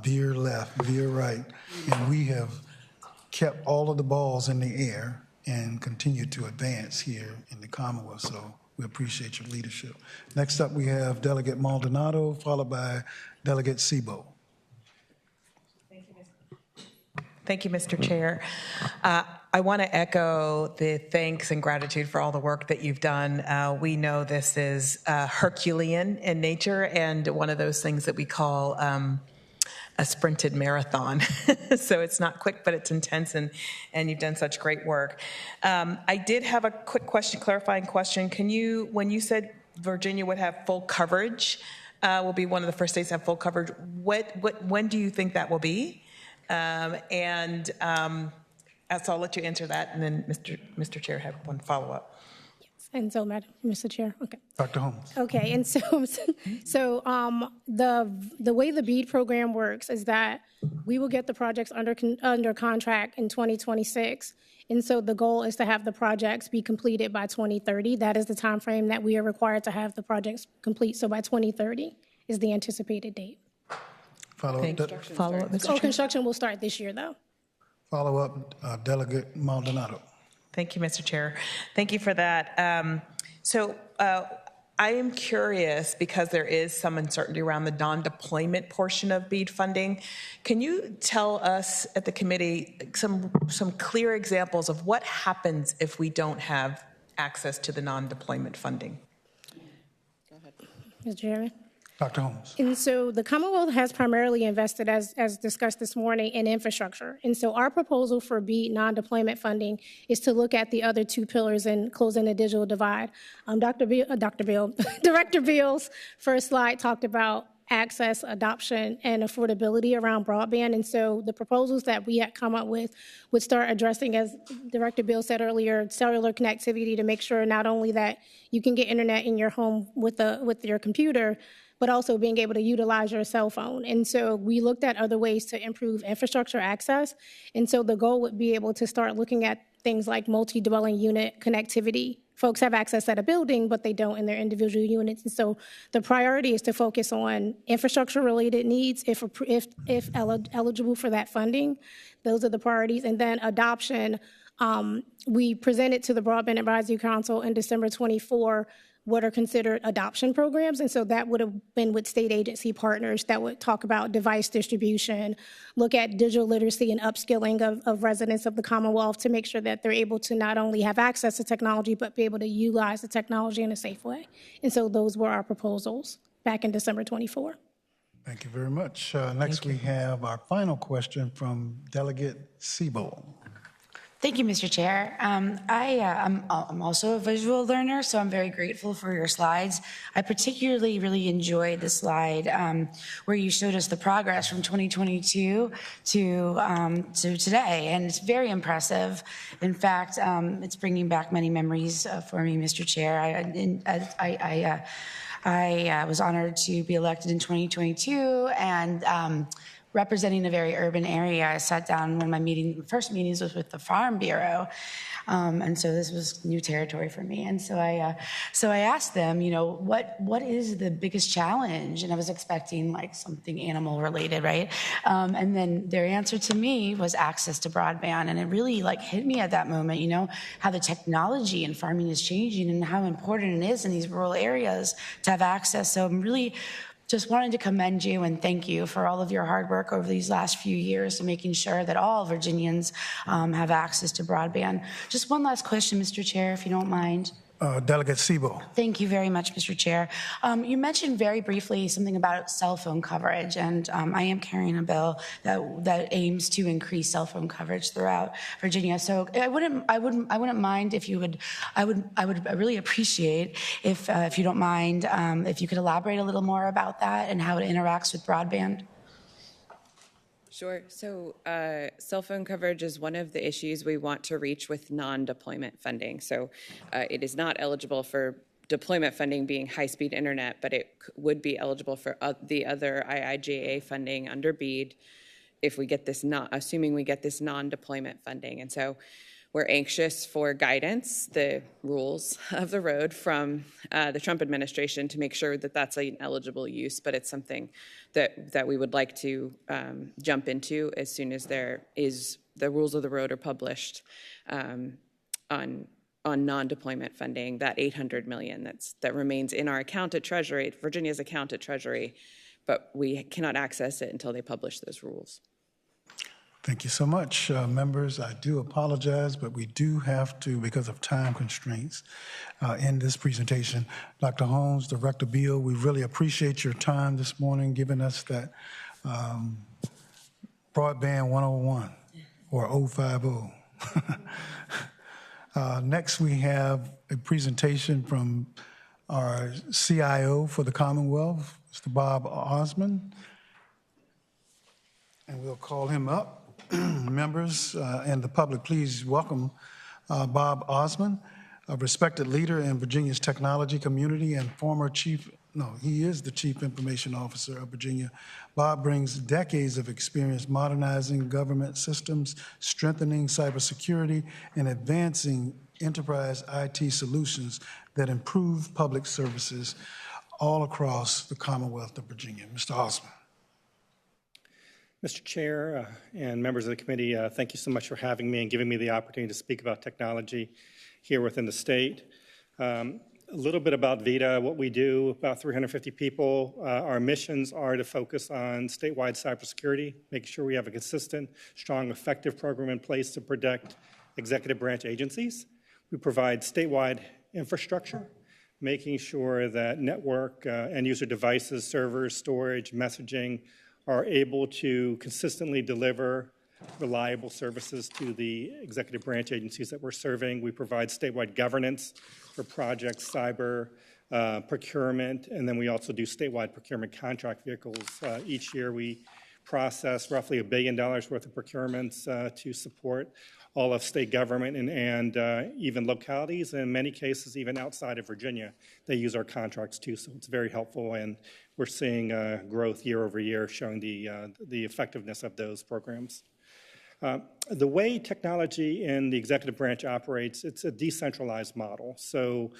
veer left, veer right, and we have kept all of the balls in the air and continued to advance here in the Commonwealth. So we appreciate your leadership. Next up, we have Delegate Maldonado, followed by Delegate Sebo. Thank you, Mr. Chair. I want to echo the thanks and gratitude for all the work that you've done. We know this is Herculean in nature and one of those things that we call a sprinted marathon. So it's not quick, but it's intense, and you've done such great work. I did have a quick question, clarifying question. Can you, when you said Virginia would have full coverage, will be one of the first states to have full coverage, when do you think that will be? So I'll let you answer that, and then Mr. Chair have one follow-up. And so, Mr. Chair, okay. Dr. Holmes. Okay, and so the way the BEAD program works is that we will get the projects under contract in 2026, and so the goal is to have the projects be completed by 2030. That is the time frame that we are required to have the projects complete. So by 2030 is the anticipated date. Follow-up, Mr. Chair. Construction will start this year, though. Follow-up, Delegate Maldonado. Thank you, Mr. Chair. Thank you for that. I am curious, because there is some uncertainty around the non-deployment portion of BEAD funding. Can you tell us at the committee some clear examples of what happens if we don't have access to the non-deployment funding? Go ahead. Mr. Chairman. Dr. Holmes. And so the Commonwealth has primarily invested, as discussed this morning, in infrastructure. And so our proposal for BEAD non-deployment funding is to look at the other two pillars in closing the digital divide. Director Beal's first slide talked about access, adoption, and affordability around broadband. And so the proposals that we had come up with would start addressing, as Director Beal said earlier, cellular connectivity to make sure not only that you can get internet in your home with your computer, but also being able to utilize your cell phone. And so we looked at other ways to improve infrastructure access. And so the goal would be able to start looking at things like multi-dwelling unit connectivity. Folks have access at a building, but they don't in their individual units. And so the priority is to focus on infrastructure-related needs if eligible for that funding. Those are the priorities. And then adoption, we presented to the Broadband Advisory Council in December 24 what are considered adoption programs. And so that would have been with state agency partners that would talk about device distribution, look at digital literacy and upskilling of residents of the Commonwealth to make sure that they're able to not only have access to technology, but be able to utilize the technology in a safe way. And so those were our proposals back in December 24. Thank you very much. Next, we have our final question from Delegate Sebo. Thank you, Mr. Chair. I'm also a visual learner, so I'm very grateful for your slides. I particularly really enjoyed the slide where you showed us the progress from 2022 to today, and it's very impressive. In fact, it's bringing back many memories for me, Mr. Chair. I was honored to be elected in 2022, and representing a very urban area, I sat down, one of my first meetings was with the Farm Bureau, and so this was new territory for me. And so I asked them, what is the biggest challenge? And I was expecting like something animal related, right? And then their answer to me was access to broadband, and it really hit me at that moment, how the technology in farming is changing and how important it is in these rural areas to have access. So I'm really just wanted to commend you and thank you for all of your hard work over these last few years to making sure that all Virginians have access to broadband. Just one last question, Mr. Chair, if you don't mind. Delegate Sebo. Thank you very much, Mr. Chair. You mentioned very briefly something about cell phone coverage, and I am carrying a bill that aims to increase cell phone coverage throughout Virginia. So I wouldn't mind if you would. I really appreciate if you don't mind if you could elaborate a little more about that and how it interacts with broadband. Sure. So cell phone coverage is one of the issues we want to reach with non-deployment funding. So it is not eligible for deployment funding being high-speed internet, but it would be eligible for the other IIJA funding under BEAD if we get this, assuming we get this non-deployment funding. And so we're anxious for guidance, the rules of the road from the Trump administration to make sure that that's an eligible use, but it's something that we would like to jump into as soon as there is the rules of the road are published on non-deployment funding, that $800 million that remains in our account at Treasury, Virginia's account at Treasury, but we cannot access it until they publish those rules. Thank you so much, members. I do apologize, but we do have to, because of time constraints, end this presentation. Dr. Holmes, Director Beal, we really appreciate your time this morning, giving us that broadband 101 or 050. Next, we have a presentation from our CIO for the Commonwealth, Mr. Bob Osmond, and we'll call him up. Members and the public, please welcome Bob Osmond, a respected leader in Virginia's technology community and he is the Chief Information Officer of Virginia. Bob brings decades of experience modernizing government systems, strengthening cybersecurity, and advancing enterprise IT solutions that improve public services all across the Commonwealth of Virginia. Mr. Osmond. Mr. Chair and members of the committee, thank you so much for having me and giving me the opportunity to speak about technology here within the state. A little bit about VITA, what we do, about 350 people. Our missions are to focus on statewide cybersecurity, making sure we have a consistent, strong, effective program in place to protect executive branch agencies. We provide statewide infrastructure, making sure that network, end-user devices, servers, storage, messaging, are able to consistently deliver reliable services to the executive branch agencies that we're serving. We provide statewide governance for projects, cyber, procurement, and then we also do statewide procurement contract vehicles. Each year we process roughly $1 billion worth of procurements to support all of state government and even localities, and in many cases even outside of Virginia. They use our contracts too, so it's very helpful, and we're seeing growth year over year showing the effectiveness of those programs. The way technology in the executive branch operates, it's a decentralized model. So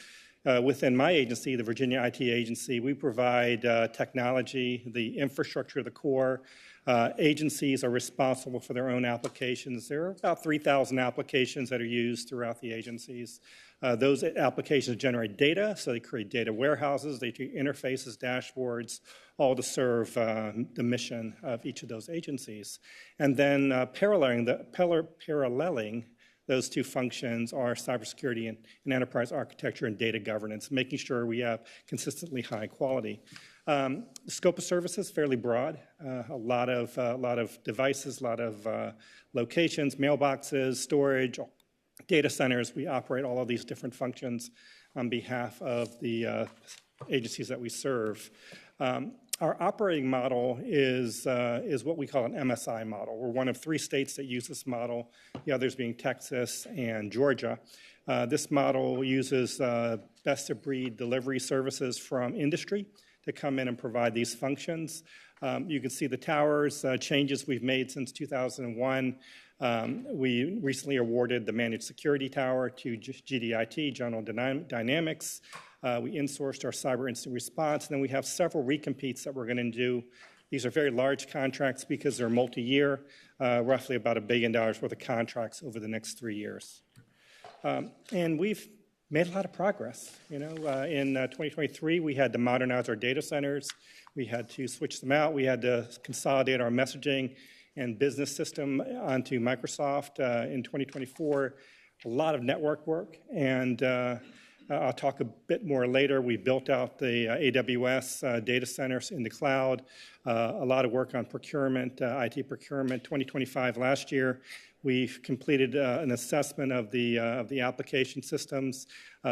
within my agency, the Virginia IT Agency, we provide technology, the infrastructure, the core. Agencies are responsible for their own applications. There are about 3,000 applications that are used throughout the agencies. Those applications generate data, so they create data warehouses, they do interfaces, dashboards, all to serve the mission of each of those agencies. And then paralleling those two functions are cybersecurity and enterprise architecture and data governance, making sure we have consistently high quality. The scope of services is fairly broad. A lot of devices, a lot of locations, mailboxes, storage, data centers. We operate all of these different functions on behalf of the agencies that we serve. Our operating model is what we call an MSI model. We're one of 3 states that use this model, the others being Texas and Georgia. This model uses best-of-breed delivery services from industry to come in and provide these functions. You can see the towers, changes we've made since 2001. We recently awarded the managed security tower to GDIT, General Dynamics. We insourced our cyber incident response, and then we have several recompetes that we're going to do. These are very large contracts because they're multi-year, roughly about $1 billion worth of contracts over the next 3 years. And we've made a lot of progress. In 2023, we had to modernize our data centers. We had to switch them out. We had to consolidate our messaging and business system onto Microsoft. In 2024, a lot of network work, and I'll talk a bit more later. We built out the AWS data centers in the cloud, a lot of work on procurement, IT procurement. 2025 last year, we've completed an assessment of the application systems.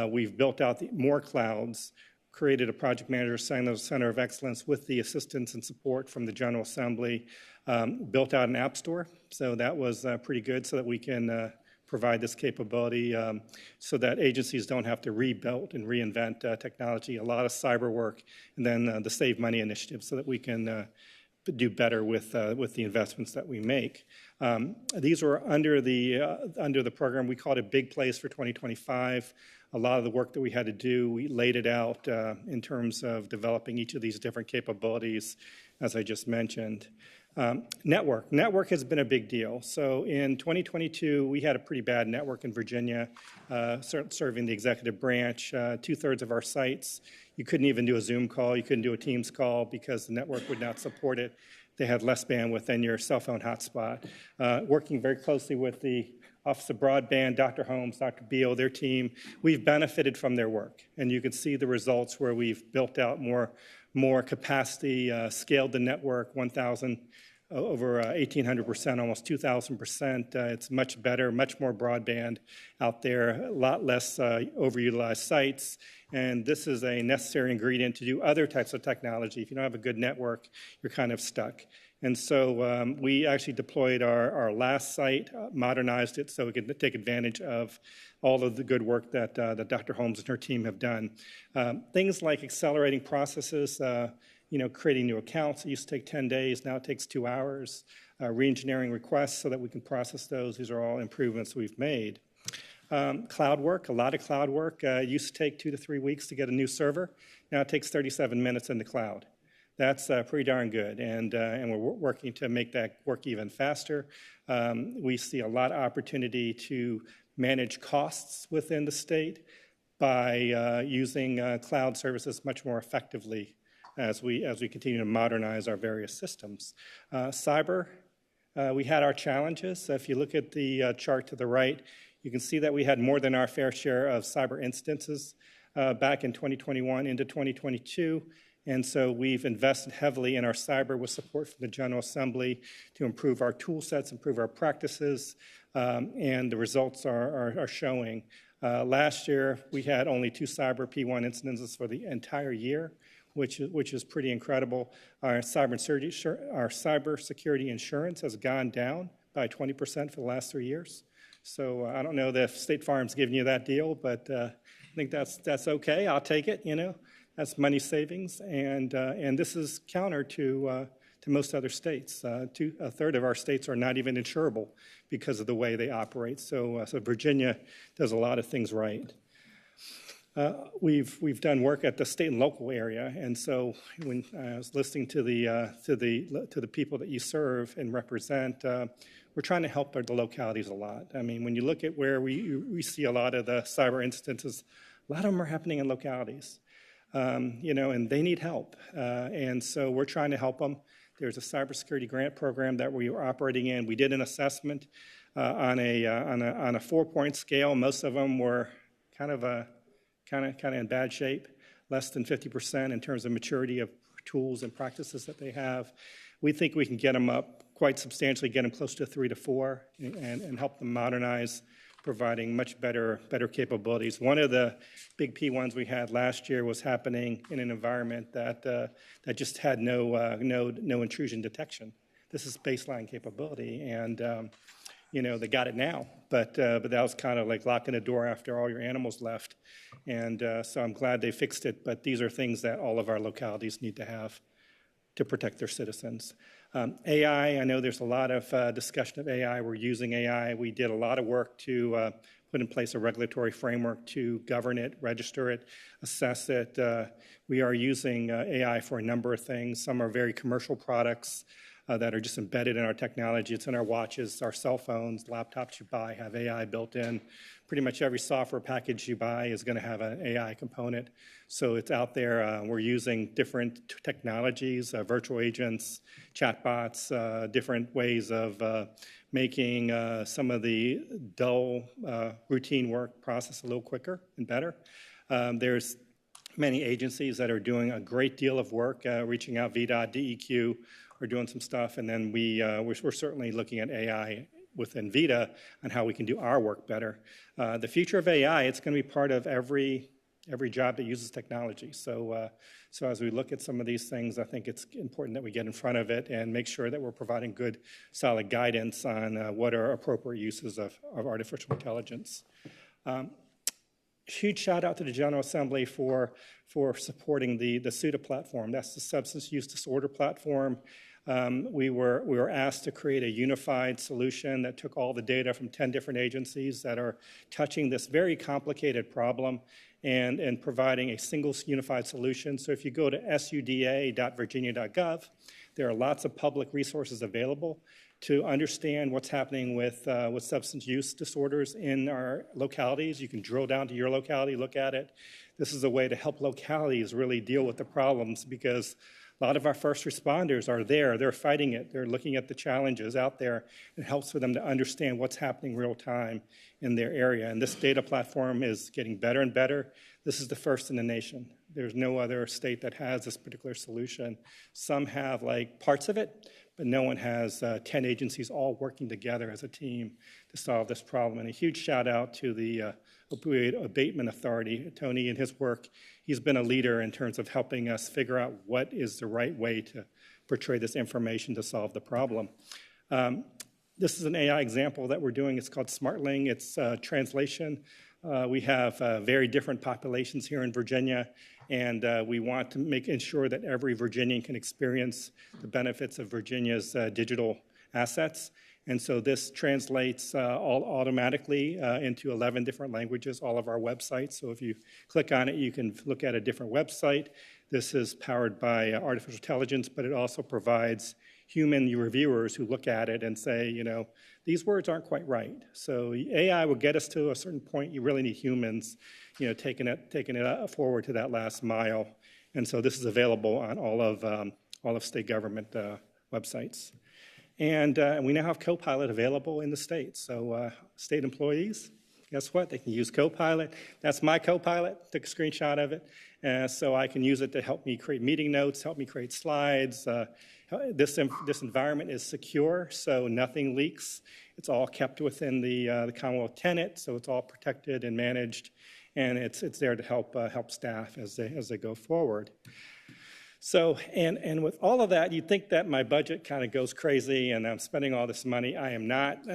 We've built out more clouds, created a project manager center of excellence with the assistance and support from the General Assembly, built out an app store. So that was pretty good so that we can provide this capability so that agencies don't have to rebuild and reinvent technology, a lot of cyber work, and then the Save Money initiative so that we can do better with the investments that we make. These were under the program. We called it Big Plays for 2025. A lot of the work that we had to do, we laid it out in terms of developing each of these different capabilities, as I just mentioned. Network has been a big deal. So in 2022, we had a pretty bad network in Virginia, serving the executive branch. 2/3 of our sites, you couldn't even do a Zoom call, you couldn't do a Teams call because the network would not support it. They had less bandwidth than your cell phone hotspot. Working very closely with the Office of Broadband, Dr. Holmes, Dr. Beal, their team, we've benefited from their work. And you can see the results where we've built out more capacity, scaled the network, 1,000, over 1,800%, almost 2,000%. It's much better, much more broadband out there, a lot less overutilized sites. And this is a necessary ingredient to do other types of technology. If you don't have a good network, you're kind of stuck. And so we actually deployed our last site, modernized it so we could take advantage of all of the good work that Dr. Holmes and her team have done. Things like accelerating processes, creating new accounts. It used to take 10 days, now it takes 2 hours. Re-engineering requests so that we can process those. These are all improvements we've made. Cloud work, a lot of cloud work. Used to take 2 to 3 weeks to get a new server. Now it takes 37 minutes in the cloud. That's pretty darn good, and we're working to make that work even faster. We see a lot of opportunity to manage costs within the state by using cloud services much more effectively as we continue to modernize our various systems. Cyber, we had our challenges. If you look at the chart to the right, you can see that we had more than our fair share of cyber instances back in 2021 into 2022. And so we've invested heavily in our cyber with support from the General Assembly to improve our tool sets, improve our practices, and the results are showing. Last year, we had only 2 cyber P1 incidences for the entire year, which is pretty incredible. Our cybersecurity insurance has gone down by 20% for the last 3 years. So I don't know if State Farm's giving you that deal, but I think that's okay. I'll take it, That's money savings, and this is counter to most other states. A third of our states are not even insurable because of the way they operate. So Virginia does a lot of things right. We've done work at the state and local area, and so when I was listening to the people that you serve and represent, we're trying to help the localities a lot. I mean, when you look at where we see a lot of the cyber instances, a lot of them are happening in localities. And they need help. And so we're trying to help them. There's a cybersecurity grant program that we are operating in. We did an assessment on a 4-point scale. Most of them were kind of in bad shape, less than 50% in terms of maturity of tools and practices that they have. We think we can get them up quite substantially, get them close to 3 to 4, and help them modernize, providing much better capabilities. One of the big P1s we had last year was happening in an environment that just had no intrusion detection. This is baseline capability, and they got it now, but that was kind of like locking a door after all your animals left, and so I'm glad they fixed it. But these are things that all of our localities need to have to protect their citizens. AI, I know there's a lot of discussion of AI. We're using AI. We did a lot of work to put in place a regulatory framework to govern it, register it, assess it. We are using AI for a number of things. Some are very commercial products that are just embedded in our technology. It's in our watches, our cell phones, laptops you buy have AI built in. Pretty much every software package you buy is going to have an AI component. So it's out there. We're using different technologies, virtual agents, chatbots, different ways of making some of the dull routine work process a little quicker and better. There's many agencies that are doing a great deal of work, reaching out, VDOT, DEQ, we're doing some stuff, and then we're certainly looking at AI within VITA on how we can do our work better. The future of AI, it's going to be part of every job that uses technology. So as we look at some of these things, I think it's important that we get in front of it and make sure that we're providing good, solid guidance on what are appropriate uses of artificial intelligence. Huge shout out to the General Assembly for supporting the SUDA platform. That's the Substance Use Disorder platform. We were asked to create a unified solution that took all the data from 10 different agencies that are touching this very complicated problem and providing a single unified solution. So if you go to suda.virginia.gov, There are lots of public resources available to understand what's happening with substance use disorders in our localities. You can drill down to your locality, look at it. This is a way to help localities really deal with the problems, because a lot of our first responders are there. They're fighting it. They're looking at the challenges out there. It helps for them to understand what's happening real time in their area. And this data platform is getting better and better. This is the first in the nation. There's no other state that has this particular solution. Some have like parts of it, but no one has 10 agencies all working together as a team to solve this problem. And a huge shout out to the Opioid Abatement Authority, Tony, and his work. He's been a leader in terms of helping us figure out what is the right way to portray this information to solve the problem. This is an AI example that we're doing. It's called SmartLing. It's translation. We have very different populations here in Virginia, and we want to ensure that every Virginian can experience the benefits of Virginia's digital assets. And so this translates all automatically into 11 different languages, all of our websites. So if you click on it, you can look at a different website. This is powered by artificial intelligence, but it also provides human reviewers who look at it and say, you know, these words aren't quite right. So AI will get us to a certain point. You really need humans, you know, taking it forward to that last mile. And so this is available on all of state government websites. And we now have Copilot available in the state. So state employees, guess what? They can use Copilot. That's my Copilot. Took a screenshot of it. So I can use it to help me create meeting notes, help me create slides. This environment is secure, so nothing leaks. It's all kept within the Commonwealth tenant, so it's all protected and managed. And it's there to help staff as they go forward. So, and with all of that, you'd think that my budget kind of goes crazy and I'm spending all this money. I am not.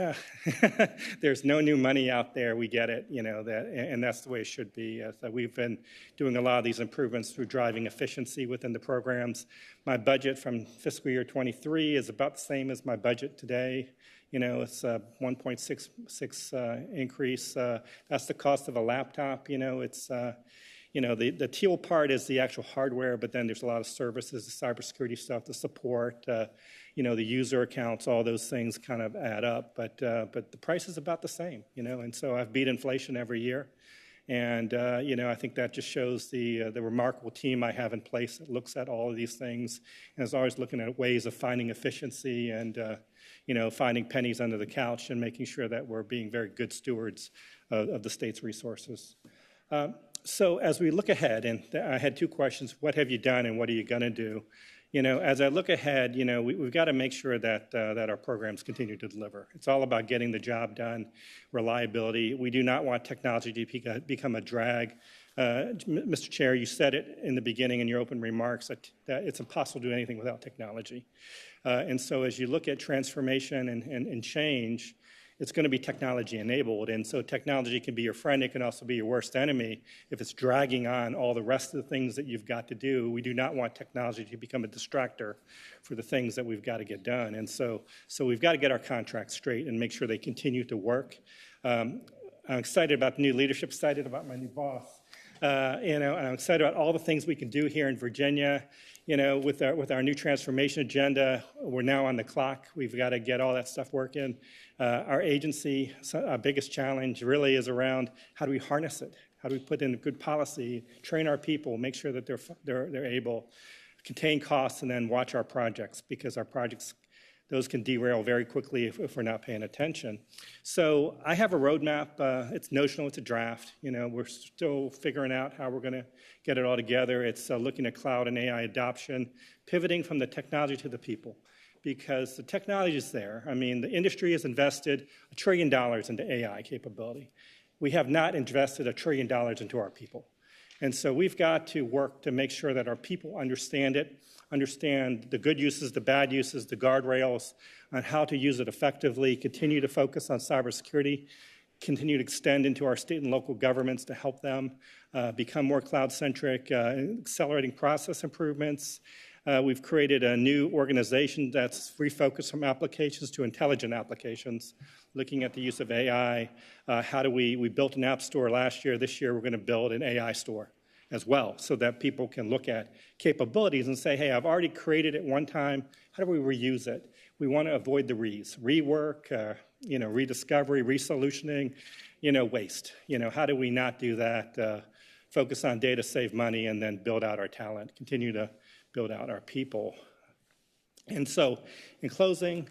There's no new money out there. We get it, you know, and that's the way it should be. So we've been doing a lot of these improvements through driving efficiency within the programs. My budget from fiscal year 23 is about the same as my budget today. You know, it's a 1.66 increase. That's the cost of a laptop. You know, it's you know, the teal part is the actual hardware, but then there's a lot of services, the cybersecurity stuff, the support, you know, the user accounts, all those things kind of add up. But the price is about the same, you know, and so I've beat inflation every year. And, you know, I think that just shows the remarkable team I have in place that looks at all of these things and is always looking at ways of finding efficiency and, you know, finding pennies under the couch and making sure that we're being very good stewards of the state's resources. So as we look ahead, and I had two questions, what have you done and what are you going to do? You know, as I look ahead, you know, we've got to make sure that our programs continue to deliver. It's all about getting the job done, reliability. We do not want technology to become a drag. Mr. Chair, you said it in the beginning in your open remarks that it's impossible to do anything without technology. And so as you look at transformation and change, it's going to be technology enabled. And so technology can be your friend. It can also be your worst enemy if it's dragging on all the rest of the things that you've got to do. We do not want technology to become a distractor for the things that we've got to get done. And so we've got to get our contracts straight and make sure they continue to work. I'm excited about the new leadership, excited about my new boss. You know, and I'm excited about all the things we can do here in Virginia. You know, with our new transformation agenda, we're now on the clock. We've got to get all that stuff working. Our agency, our biggest challenge really is around how do we harness it? How do we put in a good policy, train our people, make sure that they're able, contain costs, and then watch our projects, because our projects, those can derail very quickly if we're not paying attention. So I have a roadmap. It's notional. It's a draft. You know, we're still figuring out how we're going to get it all together. It's looking at cloud and AI adoption, pivoting from the technology to the people, because the technology is there. I mean, the industry has invested $1 trillion into AI capability. We have not invested $1 trillion into our people. And so we've got to work to make sure that our people understand it, understand the good uses, the bad uses, the guardrails on how to use it effectively, continue to focus on cybersecurity, continue to extend into our state and local governments to help them become more cloud-centric, accelerating process improvements. We've created a new organization that's refocused from applications to intelligent applications, looking at the use of AI. We built an app store last year. This year, we're going to build an AI store. as well, so that people can look at capabilities and say, hey, I've already created it one time. How do we reuse it? We want to avoid the rework, rediscovery, resolutioning, waste. How do we not do that? Focus on data, save money, and then build out our talent, continue to build out our people. And so, in closing,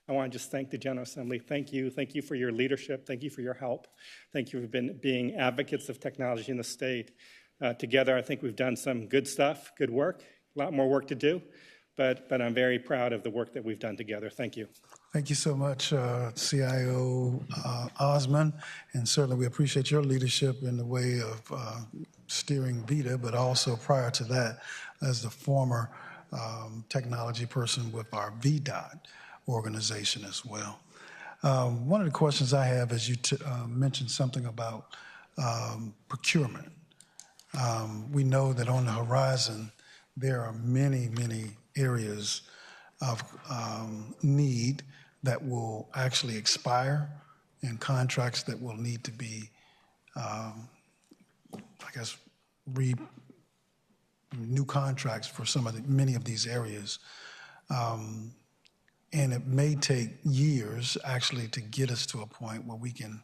I want to just thank the General Assembly. Thank you. Thank you for your leadership. Thank you for your help. Thank you for being advocates of technology in the state. Together, I think we've done some good stuff, good work, a lot more work to do, but I'm very proud of the work that we've done together. Thank you. Thank you so much, CIO Osmond, and certainly we appreciate your leadership in the way of steering VITA, but also prior to that, as the former technology person with our VDOT organization as well. One of the questions I have is you mentioned something about procurement. We know that on the horizon, there are many, many areas of need that will actually expire and contracts that will need to be, new contracts for many of these areas. And it may take years actually to get us to a point where we can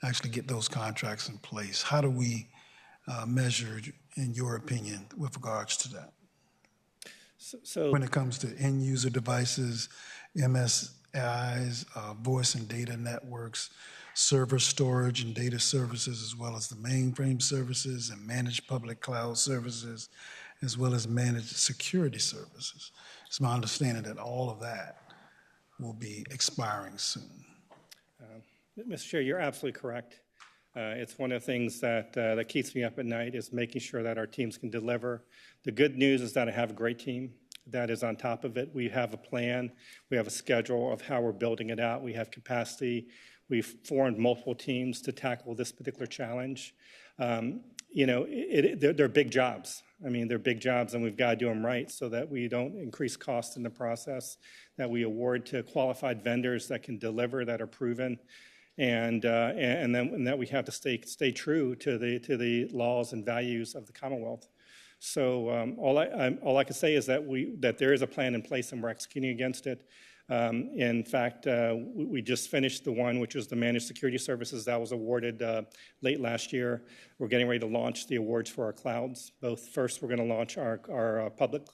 actually get those contracts in place. How do we measure, in your opinion, with regards to that? So when it comes to end user devices, MSIs, voice and data networks, server storage and data services, as well as the mainframe services and managed public cloud services, as well as managed security services. It's my understanding that all of that will be expiring soon. Mr. Chair, you're absolutely correct. It's one of the things that keeps me up at night is making sure that our teams can deliver. The good news is that I have a great team that is on top of it. We have a plan. We have a schedule of how we're building it out. We have capacity. We've formed multiple teams to tackle this particular challenge. They're big jobs. I mean, they're big jobs, and we've got to do them right so that we don't increase costs in the process, that we award to qualified vendors that can deliver, that are proven, and that we have to stay true to the laws and values of the Commonwealth. So all I can say is that there is a plan in place and we're executing against it. In fact, we just finished the one which was the managed security services that was awarded late last year. We're getting ready to launch the awards for our clouds. First, we're going to launch our public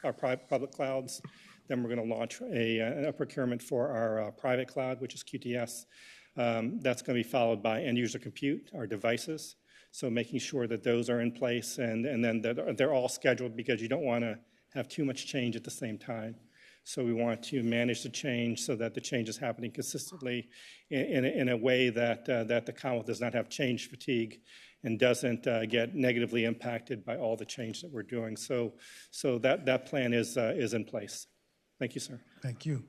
clouds. Then we're going to launch a procurement for our private cloud, which is QTS. That's going to be followed by end user compute, our devices. So making sure that those are in place and then they're all scheduled because you don't want to have too much change at the same time. So we want to manage the change so that the change is happening consistently in a way that the Commonwealth does not have change fatigue and doesn't get negatively impacted by all the change that we're doing. So that plan is in place. Thank you, sir. Thank you.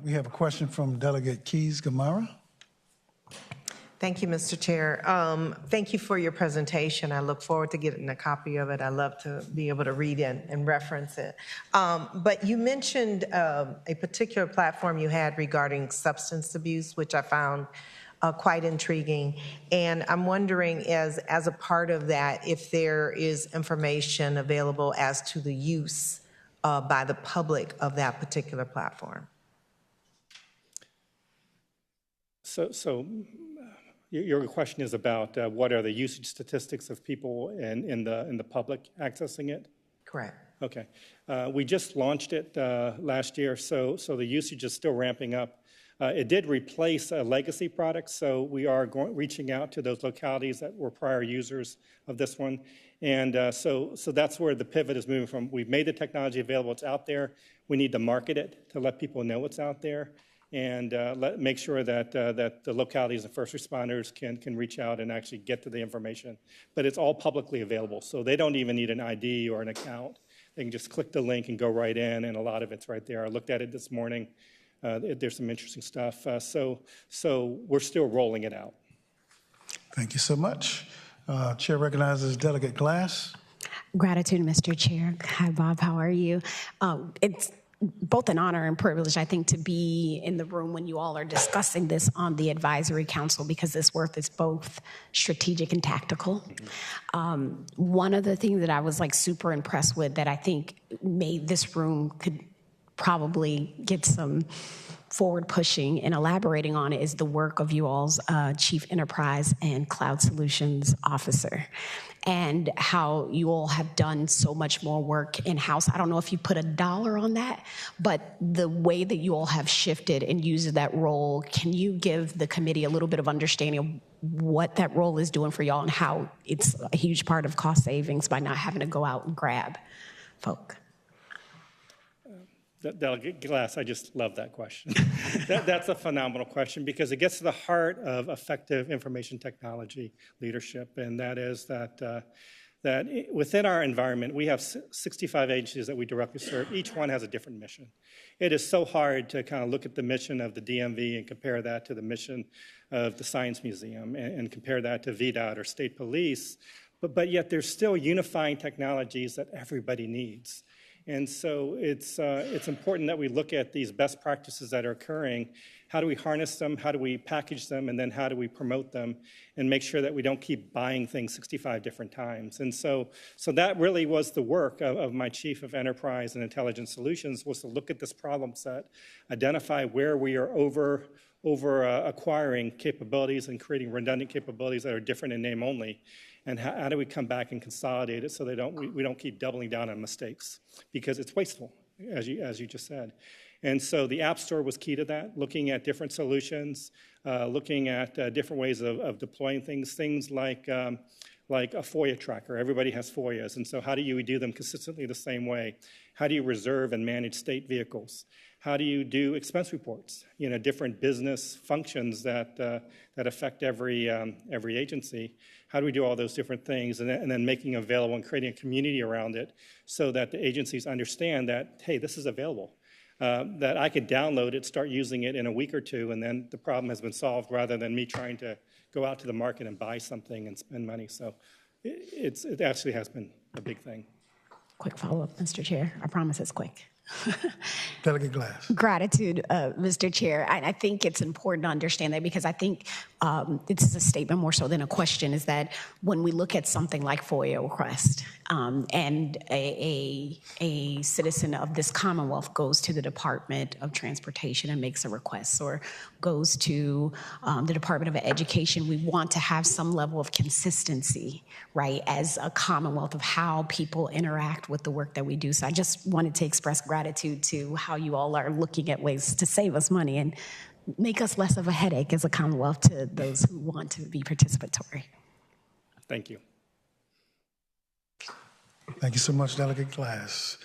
We have a question from Delegate Keys-Gamarra. Thank you, Mr. Chair. Thank you for your presentation. I look forward to getting a copy of it. I love to be able to read and reference it. But you mentioned a particular platform you had regarding substance abuse, which I found quite intriguing. And I'm wondering, as a part of that, if there is information available as to the use by the public of that particular platform. So your question is about what are the usage statistics of people in the public accessing it? Correct. Okay. We just launched it last year, so the usage is still ramping up. It did replace a legacy product, so we are reaching out to those localities that were prior users of this one. And so that's where the pivot is moving from. We've made the technology available. It's out there. We need to market it to let people know it's out there and make sure that the localities and first responders can reach out and actually get to the information. But it's all publicly available, so they don't even need an ID or an account. They can just click the link and go right in, and a lot of it's right there. I looked at it this morning. There's some interesting stuff. So we're still rolling it out. Thank you so much. Chair recognizes Delegate Glass. Gratitude, Mr. Chair. Hi, Bob. How are you? It's both an honor and privilege, I think, to be in the room when you all are discussing this on the advisory council, because this work is both strategic and tactical. One of the things that I was like super impressed with that I think made this room could probably get some forward pushing and elaborating on it is the work of you all's Chief Enterprise and Cloud Solutions Officer, and how you all have done so much more work in-house. I don't know if you put a dollar on that, but the way that you all have shifted and used that role, can you give the committee a little bit of understanding of what that role is doing for y'all and how it's a huge part of cost savings by not having to go out and grab folk? Delegate Glass, I just love that question. That's a phenomenal question because it gets to the heart of effective information technology leadership, and that is that within our environment, we have 65 agencies that we directly serve. Each one has a different mission. It is so hard to kind of look at the mission of the DMV and compare that to the mission of the Science Museum and compare that to VDOT or state police, but yet there's still unifying technologies that everybody needs. And so it's important that we look at these best practices that are occurring. How do we harness them? How do we package them? And then how do we promote them and make sure that we don't keep buying things 65 different times? And so that really was the work of my Chief of Enterprise and Intelligence Solutions, was to look at this problem set, identify where we are over acquiring capabilities and creating redundant capabilities that are different in name only. And how do we come back and consolidate it so we don't keep doubling down on mistakes, because it's wasteful, as you just said. And so the App Store was key to that, looking at different solutions, looking at different ways of deploying things like a FOIA tracker. Everybody has FOIAs, and so how do you do them consistently the same way? How do you reserve and manage state vehicles? How do you do expense reports? Different business functions that affect every agency. How do we do all those different things, and then making available and creating a community around it so that the agencies understand that, hey, this is available, that I could download it, start using it in a week or two, and then the problem has been solved, rather than me trying to go out to the market and buy something and spend money. So it actually has been a big thing. Quick follow-up, Mr. Chair. I promise it's quick. Delegate Glass. Gratitude, Mr. Chair. I think it's important to understand that, because I think this is a statement more so than a question, is that when we look at something like FOIA request and a citizen of this Commonwealth goes to the Department of Transportation and makes a request, or goes to the Department of Education, we want to have some level of consistency, right, as a Commonwealth of how people interact with the work that we do. So I just wanted to express gratitude to how you all are looking at ways to save us money and make us less of a headache as a Commonwealth to those who want to be participatory. Thank you. Thank you so much, Delegate Glass.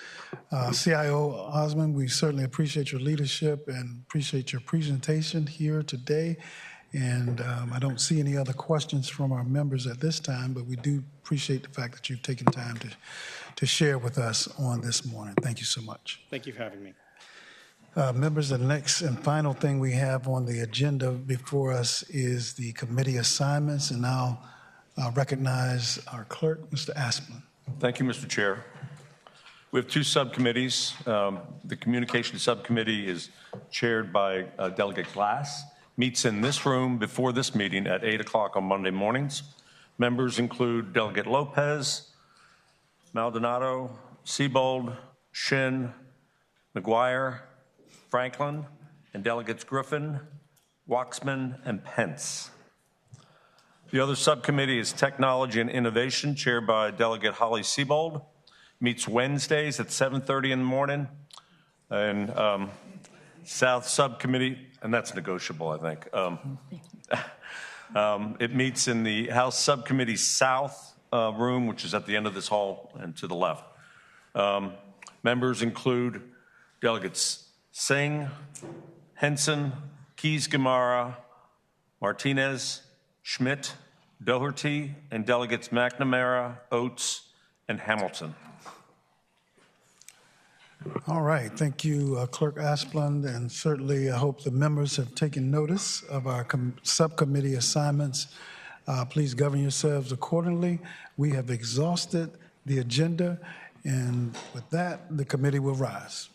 CIO Osmond, we certainly appreciate your leadership and appreciate your presentation here today. And I don't see any other questions from our members at this time, but we do appreciate the fact that you've taken time to share with us on this morning. Thank you so much. Thank you for having me. Members, the next and final thing we have on the agenda before us is the committee assignments, and I'll recognize our clerk, Mr. Asplund. Thank you, Mr. Chair. We have two subcommittees. The Communications Subcommittee is chaired by Delegate Glass, meets in this room before this meeting at 8 o'clock on Monday mornings. Members include Delegate Lopez, Maldonado, Siebold, Shin, McGuire, Franklin, and Delegates Griffin, Waxman, and Pence. The other subcommittee is Technology and Innovation, chaired by Delegate Holly Siebold. Meets Wednesdays at 7:30 in the morning. And South Subcommittee, and that's negotiable, I think. It meets in the House Subcommittee South room, which is at the end of this hall and to the left. Members include Delegates Singh, Henson, Keys-Gamarra, Martinez, Schmidt, Doherty, and Delegates McNamara, Oates, and Hamilton. All right, thank you, Clerk Asplund, and certainly I hope the members have taken notice of our subcommittee assignments. Please govern yourselves accordingly. We have exhausted the agenda, and with that, the committee will rise.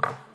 Thank you.